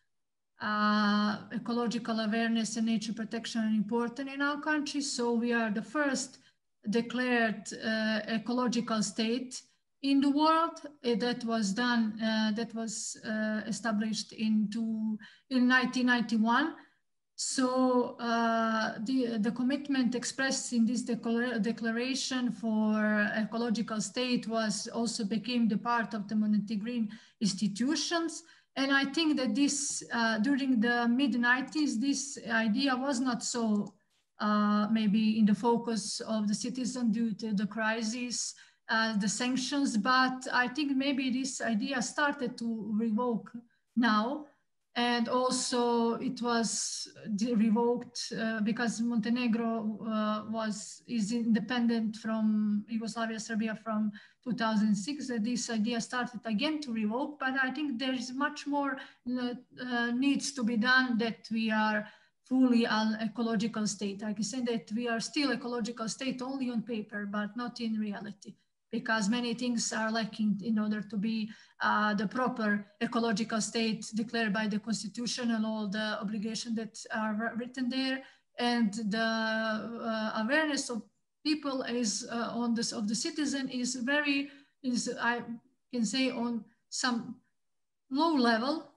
ecological awareness and nature protection are important in our country. So we are the first declared ecological state in the world. That was done, that was established in 1991. So the commitment expressed in this declaration for ecological state was also became the part of the Montenegrin institutions. And I think that this, during the mid-90s, this idea was not so maybe in the focus of the citizen due to the crisis, the sanctions, but I think maybe this idea started to revoke now. And also it was revoked because Montenegro is independent from Yugoslavia, Serbia from 2006. This idea started again to revoke, but I think there is much more needs to be done, that we are fully an ecological state. I can say that we are still ecological state only on paper, but not in reality, because many things are lacking in order to be the proper ecological state declared by the Constitution and all the obligations that are written there. And the awareness of people is on this of the citizen is I can say on some low level.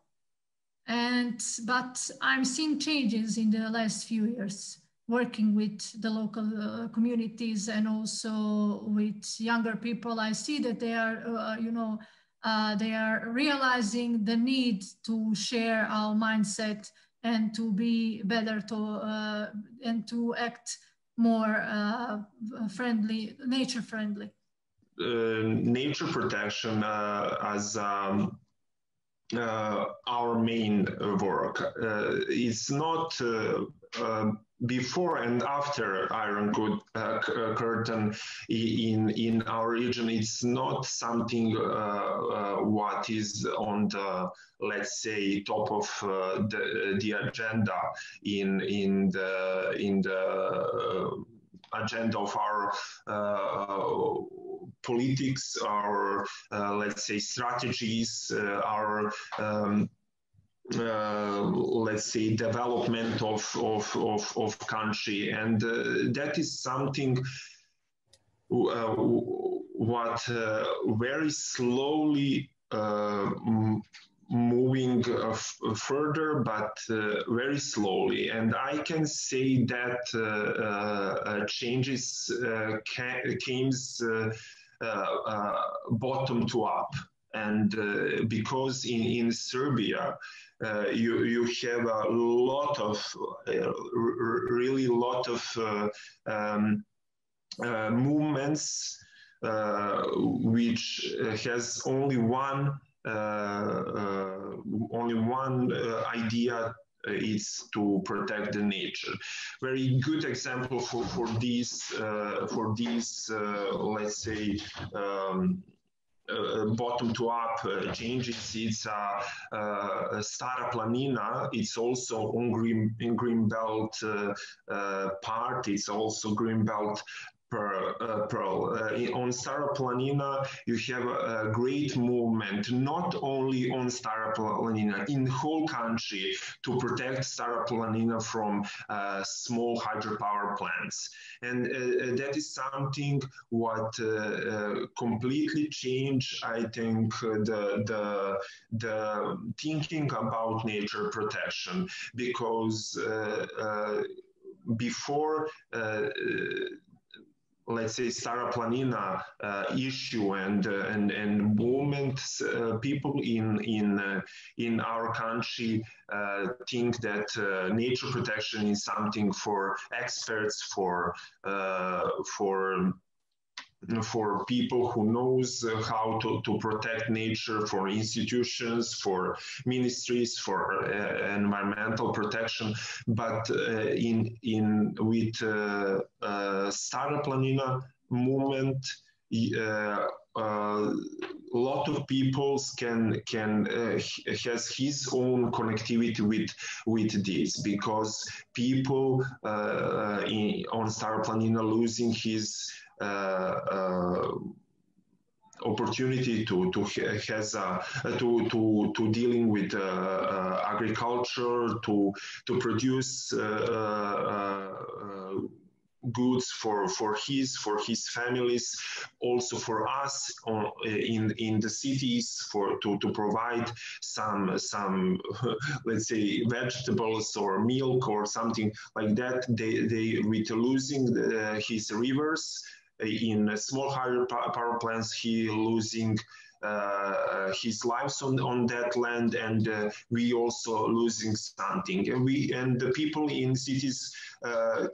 But I'm seeing changes in the last few years, working with the local communities and also with younger people. I see that they are, they are realizing the need to share our mindset and to be better and to act more friendly, nature friendly. Nature protection as our main work. It's not before and after Iron Curtain in our region. It's not something what is on the, let's say, top of the agenda in the agenda of our politics, our let's say strategies, our let's say development of country, and that is something what very slowly moving further, but very slowly. And I can say that changes came bottom to up. And because in Serbia, you have a lot of, really a lot of movements which has only one idea, is to protect the nature. Very good example for these let's say bottom to up changes. It's Stara Planina. It's also on green belt part. It's also green belt Pearl. On Stara Planina, you have a great movement, not only on Stara Planina, in the whole country, to protect Stara Planina from small hydropower plants. And that is something what completely changed, I think, the thinking about nature protection, because before let's say Stara Planina issue and movements, people in our country think that nature protection is something for experts, for people who knows how to protect nature, for institutions, for ministries, for environmental protection. But with Stara Planina movement, a lot of people has his own connectivity with this, because people on Stara Planina losing his opportunity to dealing with agriculture, to produce goods for his families, also for us in the cities, to provide some let's say vegetables or milk or something like that. They with losing his rivers in small hydropower plants, he losing his lives on that land, and we also losing something. And the people in cities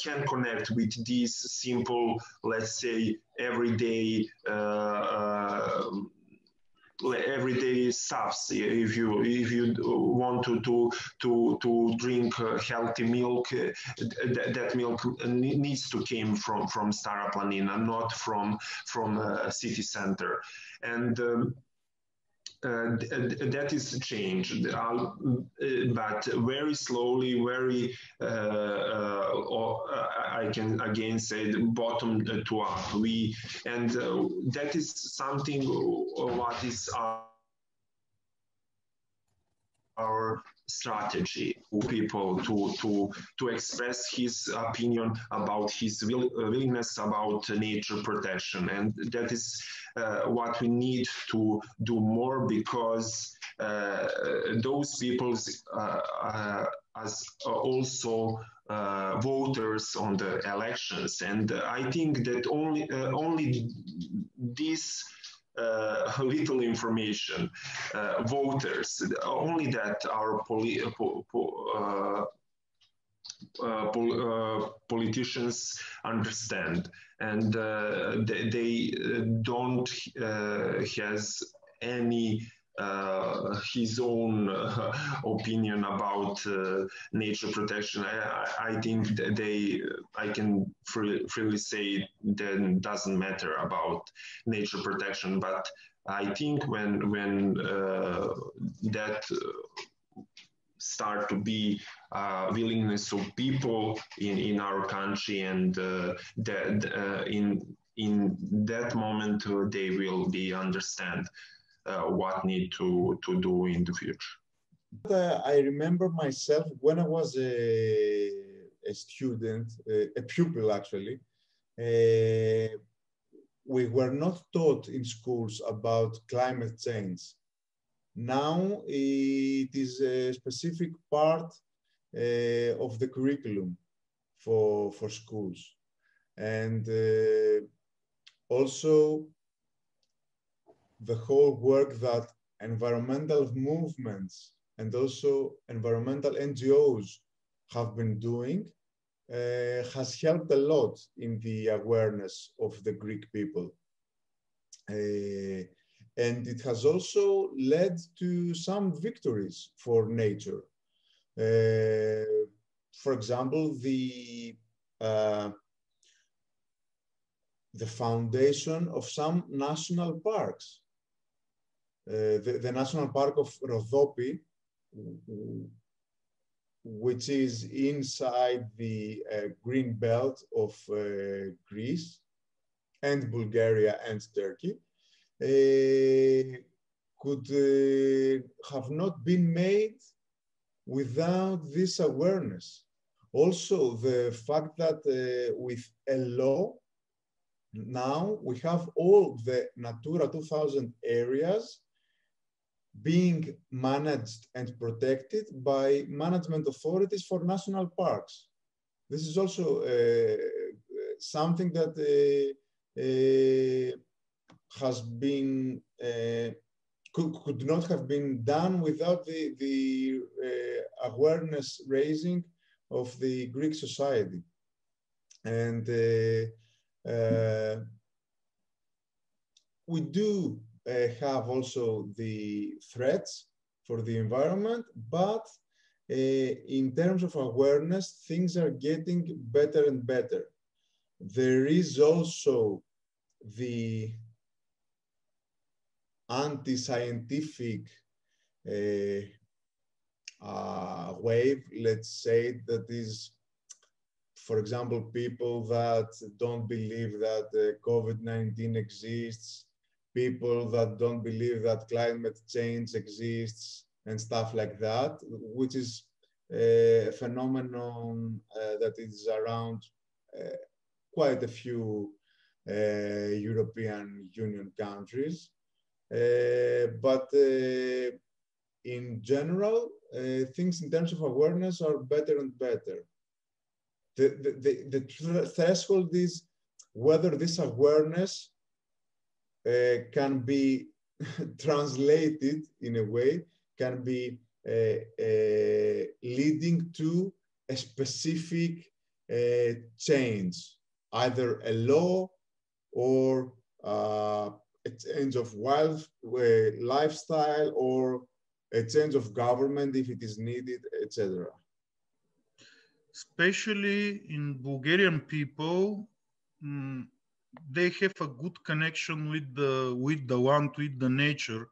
can connect with these simple, let's say, everyday everyday stuffs. If you want to drink healthy milk, that milk needs to come from Stara Planina, not from city center, and that is changed, but very slowly, very I can again say bottom to up. And that is something what is our strategy for people to express his opinion about his willingness about nature protection, and that is what we need to do more, because those people as also voters on the elections, and I think that only this little information, voters, only that our politicians understand, and they don't has any his own opinion about nature protection. I think that I can freely say that doesn't matter about nature protection, but I think when that start to be willingness of people in our country, and that in that moment they will be understand what need to do in the future. I remember myself when I was a student, a pupil actually, we were not taught in schools about climate change. Now it is a specific part of the curriculum for schools. And also the whole work that environmental movements and also environmental NGOs have been doing has helped a lot in the awareness of the Greek people. And it has also led to some victories for nature. For example, the foundation of some national parks. The national park of Rhodope, which is inside the green belt of Greece and Bulgaria and Turkey, could have not been made without this awareness. Also, the fact that with a law, now we have all the Natura 2000 areas being managed and protected by management authorities for national parks. This is also something that has been, could not have been done without the awareness raising of the Greek society. And we do have also the threats for the environment, but in terms of awareness, things are getting better and better. There is also the anti-scientific wave, let's say, that is, for example, people that don't believe that COVID-19 exists, people that don't believe that climate change exists, and stuff like that, which is a phenomenon that is around quite a few European Union countries. But in general, things in terms of awareness are better and better. The threshold is whether this awareness can be translated in a way, can be leading to a specific change, either a law or a a change of lifestyle or a change of government if it is needed, etc. Especially in Bulgarian people, they have a good connection with the land, with the nature.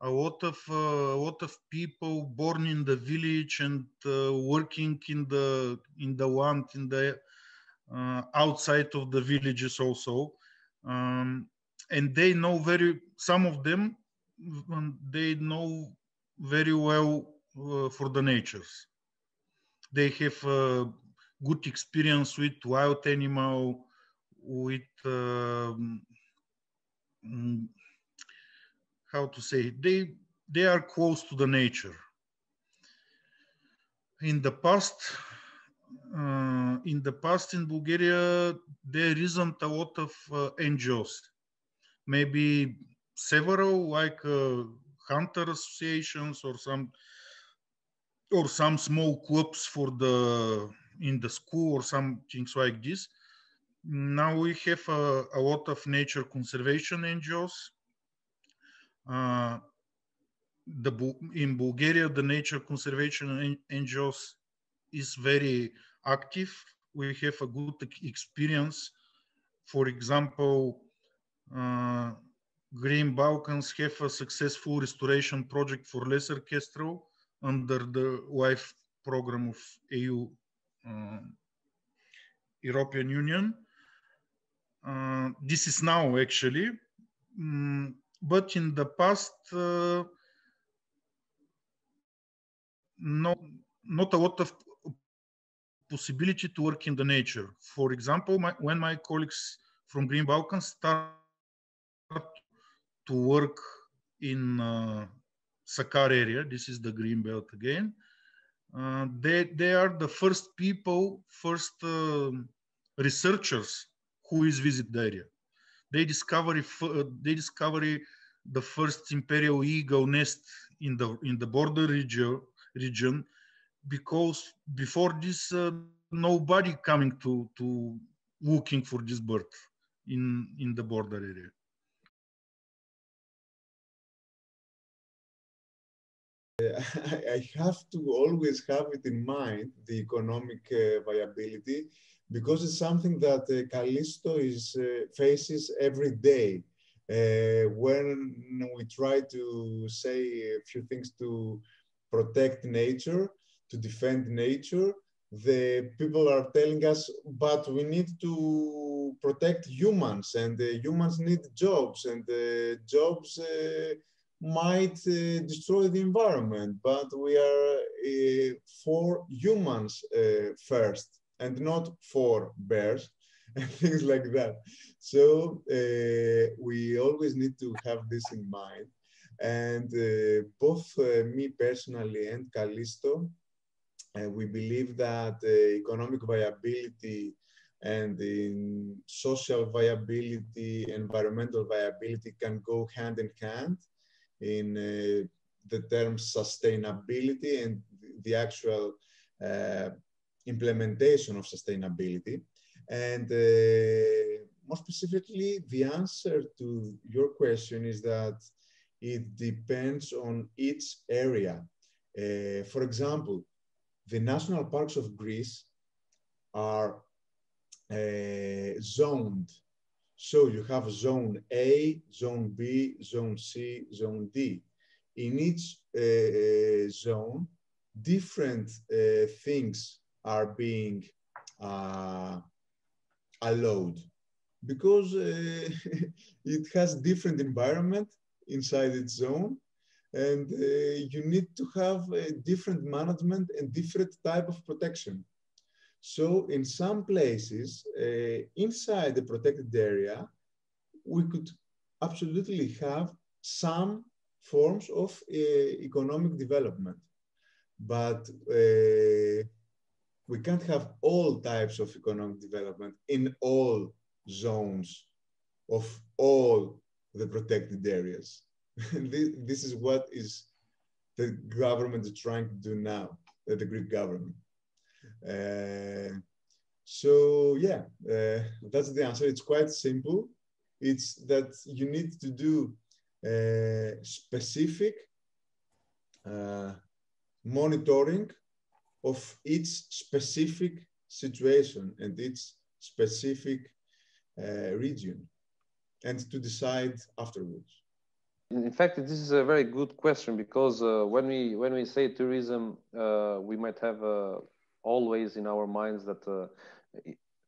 A lot of people born in the village and working in the land, in the outside of the villages also, and they know some of them, they know very well for the natures. They have good experience with wild animal, with how to say, they are close to the nature. In the past in Bulgaria, there isn't a lot of NGOs. Maybe several, like hunter associations or some small clubs in the school or some things like this. Now we have a lot of nature conservation NGOs. In Bulgaria, the nature conservation NGOs is very active. We have a good experience. For example, Green Balkans have a successful restoration project for lesser kestrel under the LIFE program of EU, European Union. This is now actually, but in the past, not a lot of possibility to work in the nature. For example, when my colleagues from Green Balkans start to work in Sakar area, this is the green belt again, they are the first researchers who is visit the area. They discover the first imperial eagle nest in the border region, because before this nobody coming to looking for this bird in the border area. I have to always have it in mind, the economic viability, because it's something that Callisto faces every day. When we try to say a few things to protect nature, to defend nature, the people are telling us, but we need to protect humans, and humans need jobs, and jobs might destroy the environment, but we are for humans first, and not for bears, and things like that. So we always need to have this in mind. And both me personally and Callisto, we believe that economic viability and in social viability, environmental viability can go hand in hand in the terms sustainability and the actual implementation of sustainability. And more specifically, the answer to your question is that it depends on each area. For example, the national parks of Greece are zoned. So you have zone A, zone B, zone C, zone D. In each zone, different things are being allowed, because it has different environment inside its zone, and you need to have a different management and different type of protection. So in some places inside the protected area, we could absolutely have some forms of economic development, but we can't have all types of economic development in all zones of all the protected areas. This is what the government is trying to do now, the Greek government. So yeah, that's the answer. It's quite simple. It's that you need to do specific monitoring of each specific situation and each specific region, and to decide afterwards. In fact, this is a very good question, because when we say tourism, we might have always in our minds that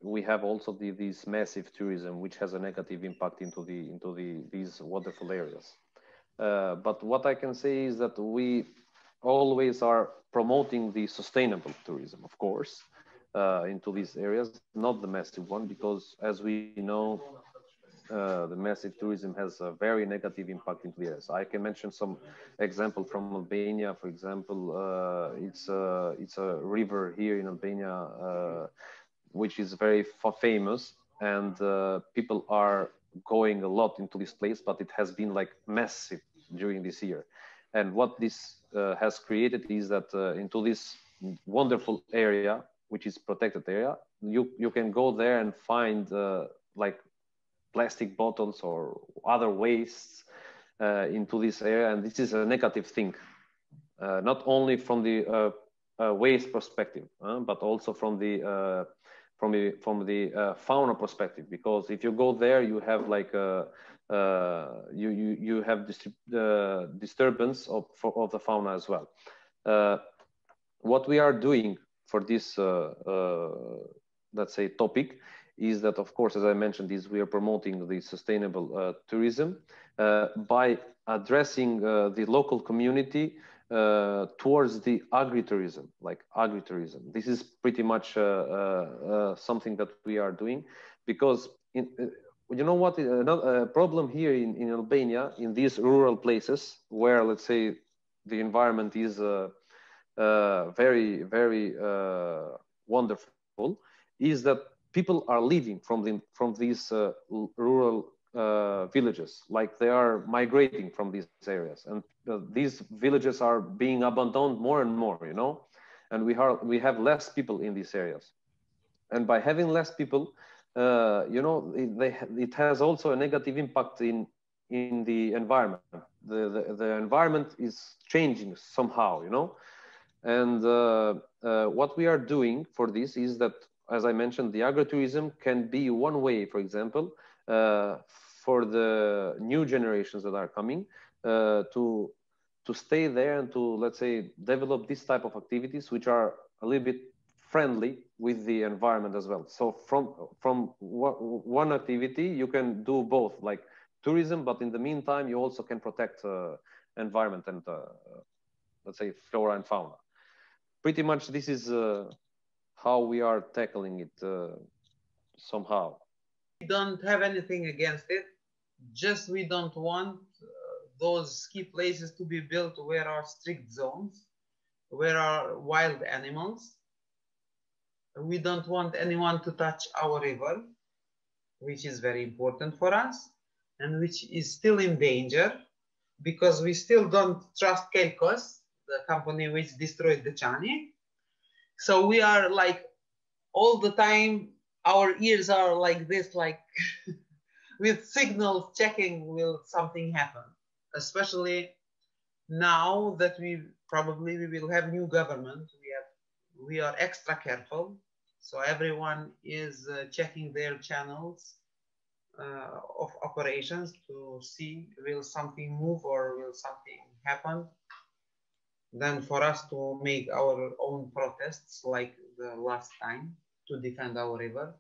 we have also this massive tourism, which has a negative impact into these wonderful areas. But what I can say is that we always are promoting the sustainable tourism, of course, into these areas, not the massive one, because as we know, the massive tourism has a very negative impact into the areas. I can mention some example from Albania. For example, it's a river here in Albania, which is very famous, and people are going a lot into this place, but it has been like massive during this year. And what this has created is that into this wonderful area, which is protected area, you can go there and find like plastic bottles or other wastes into this area, and this is a negative thing, not only from the waste perspective, but also from the fauna perspective, because if you go there, you have like you have disturbance of the fauna as well. What we are doing for this let's say topic is that, of course, as I mentioned, we are promoting the sustainable tourism by addressing the local community towards the agritourism, like agritourism. This is pretty much something that we are doing, because you know what, another problem here in Albania, in these rural places where, let's say, the environment is very, very wonderful, is that people are leaving from these rural villages, like they are migrating from these areas, and these villages are being abandoned more and more, you know, and we have less people in these areas, and by having less people, you know, it has also a negative impact in the environment. The environment is changing somehow, you know, and what we are doing for this is that, as I mentioned, the agritourism can be one way, for example, for the new generations that are coming to stay there and to, let's say, develop this type of activities which are a little bit friendly with the environment as well. So from one activity, you can do both, like tourism, but in the meantime, you also can protect environment and, let's say, flora and fauna. Pretty much this is how we are tackling it somehow. We don't have anything against it, just we don't want those ski places to be built where are strict zones, where are wild animals. We don't want anyone to touch our river, which is very important for us, and which is still in danger, because we still don't trust Callisto, the company which destroyed the Chani. So we are like, all the time, our ears are like this, like with signals checking, will something happen? Especially now that we will have new government, we are extra careful. So everyone is checking their channels of operations to see, will something move or will something happen? Then for us to make our own protests like the last time to defend our river.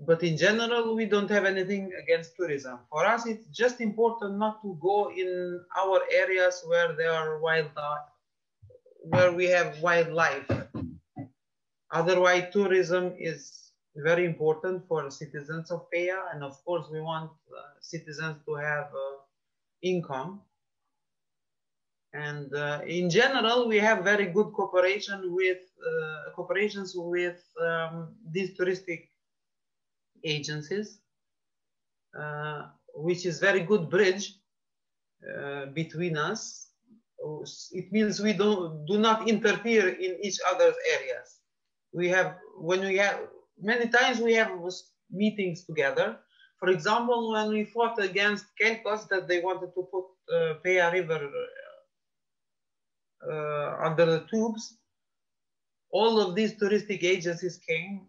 But in general, we don't have anything against tourism. For us, it's just important not to go in our areas where there are where we have wildlife. Otherwise, tourism is very important for citizens of Peja, and of course, we want citizens to have income. And in general, we have very good cooperation with cooperations with these touristic agencies, which is very good bridge between us. It means we do not interfere in each other's areas. Many times we have meetings together. For example, when we fought against Caicos that they wanted to put Peia River under the tubes, all of these touristic agencies came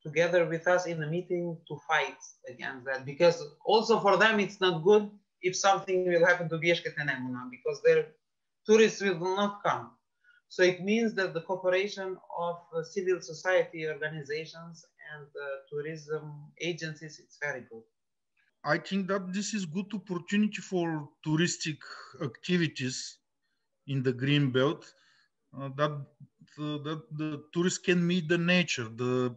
together with us in a meeting to fight against that, because also for them it's not good if something will happen to Bieshke Tenemuna, because their tourists will not come. So it means that the cooperation of civil society organizations and tourism agencies, it's very good. I think that this is good opportunity for touristic activities in the green belt, that the tourists can meet the nature, the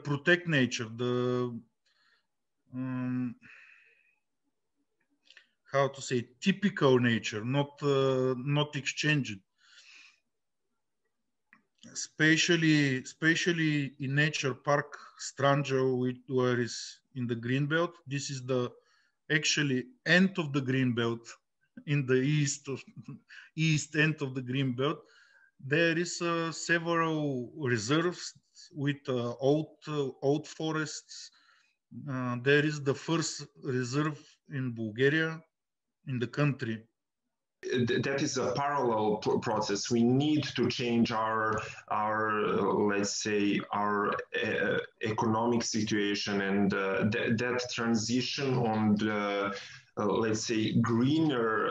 protect nature, the how to say, typical nature, not exchanged. Especially in nature park Stranđa, where is in the green belt. This is the actually end of the green belt, in the east end of the green belt. There is several reserves with old forests. There is the first reserve in Bulgaria, in the country. That is a parallel process. We need to change our let's say, our economic situation, and that transition on the, let's say, greener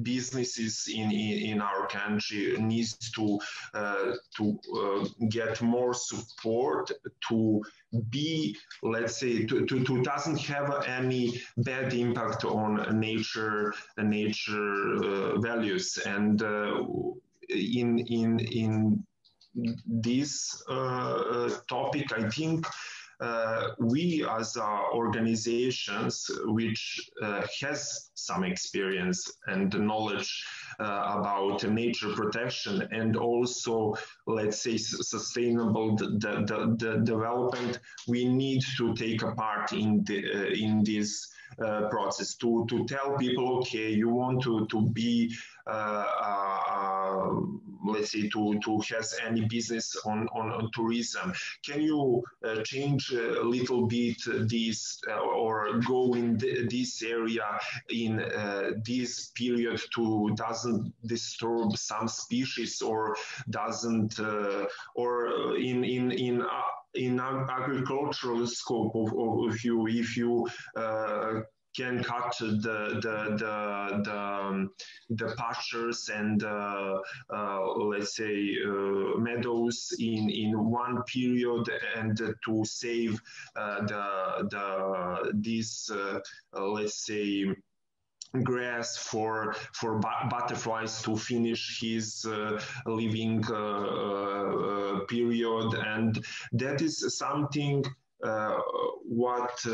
businesses in our country needs to get more support, to be, let's say, to doesn't have any bad impact on nature values. And in this topic, I think we as organizations which has some experience and knowledge about nature protection and also, let's say, sustainable development, we need to take a part in this process to tell people, okay, you want to be let's say, to has any business on tourism, can you change a little bit this or go in this area in this period to doesn't disturb some species or doesn't or in agricultural scope of you, if you can cut the pastures and let's say meadows in one period, and to save this let's say grass for butterflies to finish his living period, and that is something what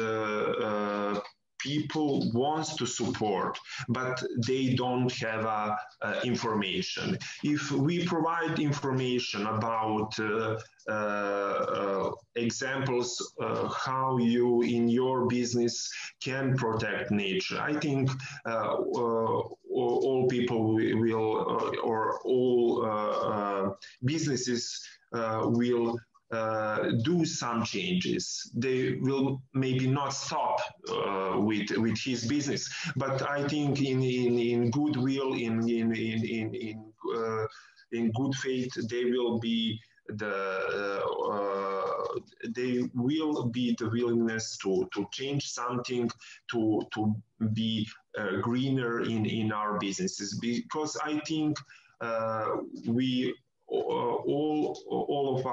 people wants to support, but they don't have information. If we provide information about examples how you in your business can protect nature, I think all people will or all businesses will do some changes. They will maybe not stop with his business, but I think in goodwill, in good faith, they will be the willingness to change something, to be greener in our businesses, because I think we all of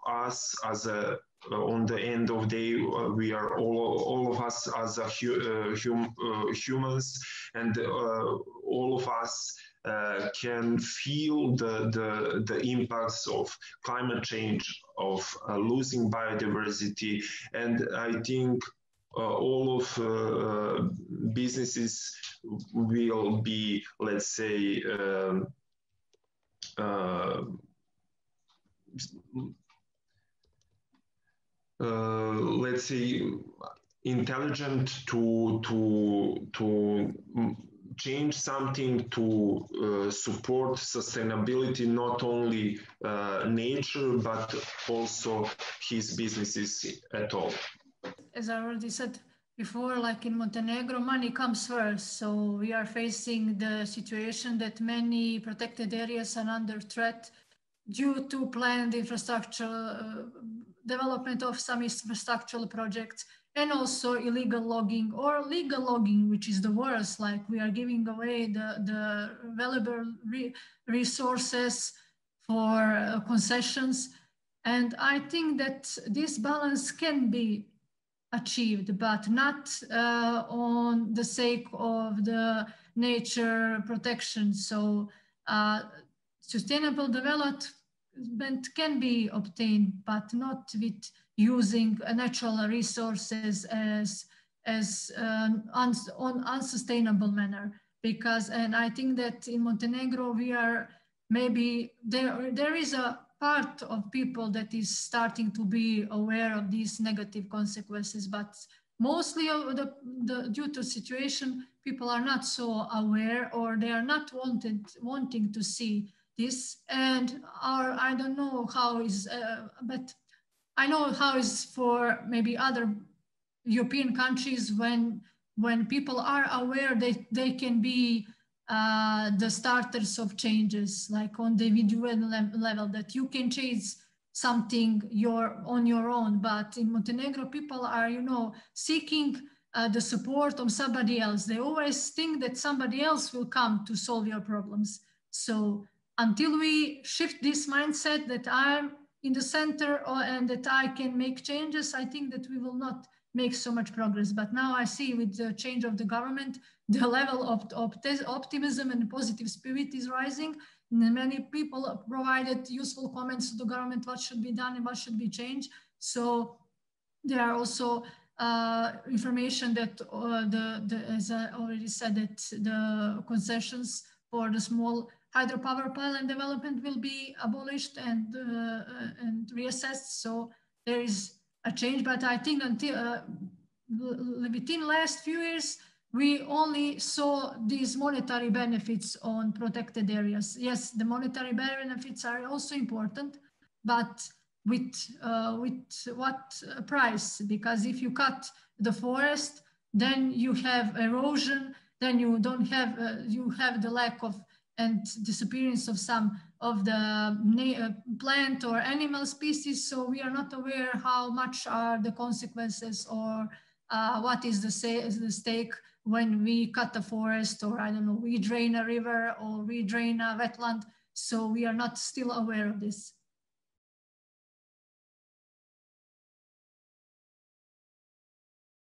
us as a on the end of the day, we are all of us as a humans, and all of us can feel the impacts of climate change, of losing biodiversity, and I think all of businesses will be, let's say, let's say, intelligent to change something to support sustainability, not only nature, but also his businesses at all? As I already said before, like in Montenegro, money comes first. So we are facing the situation that many protected areas are under threat due to planned infrastructure, development of some infrastructural projects, and also illegal logging or legal logging, which is the worst. Like we are giving away the valuable resources for concessions. And I think that this balance can be achieved, but not on the sake of the nature protection. So sustainable development can be obtained, but not with using natural resources as on unsustainable manner. Because, and I think that in Montenegro we are maybe there is a part of people that is starting to be aware of these negative consequences, but mostly of due to situation, people are not so aware, or they are not wanting to see this. And I don't know how is, but I know how is for maybe other European countries when people are aware they can be the starters of changes, like on the individual level, that you can change something on your own. But in Montenegro, people are, seeking the support of somebody else. They always think that somebody else will come to solve your problems. So until we shift this mindset that I'm in the center and that I can make changes, I think that we will not make so much progress. But now I see with the change of the government, the level of optimism and positive spirit is rising. And many people provided useful comments to the government, what should be done and what should be changed. So there are also information that as I already said, that the concessions for the small hydropower plant development will be abolished and reassessed. So there is a change, but I think until within last few years, we only saw these monetary benefits on protected areas. Yes, the monetary benefits are also important, but with what price? Because if you cut the forest, then you have erosion, then you don't have, you have the lack of and disappearance of some of the plant or animal species. So we are not aware how much are the consequences, or what is the stake when we cut a forest, or I don't know, we drain a river or we drain a wetland. So we are not still aware of this.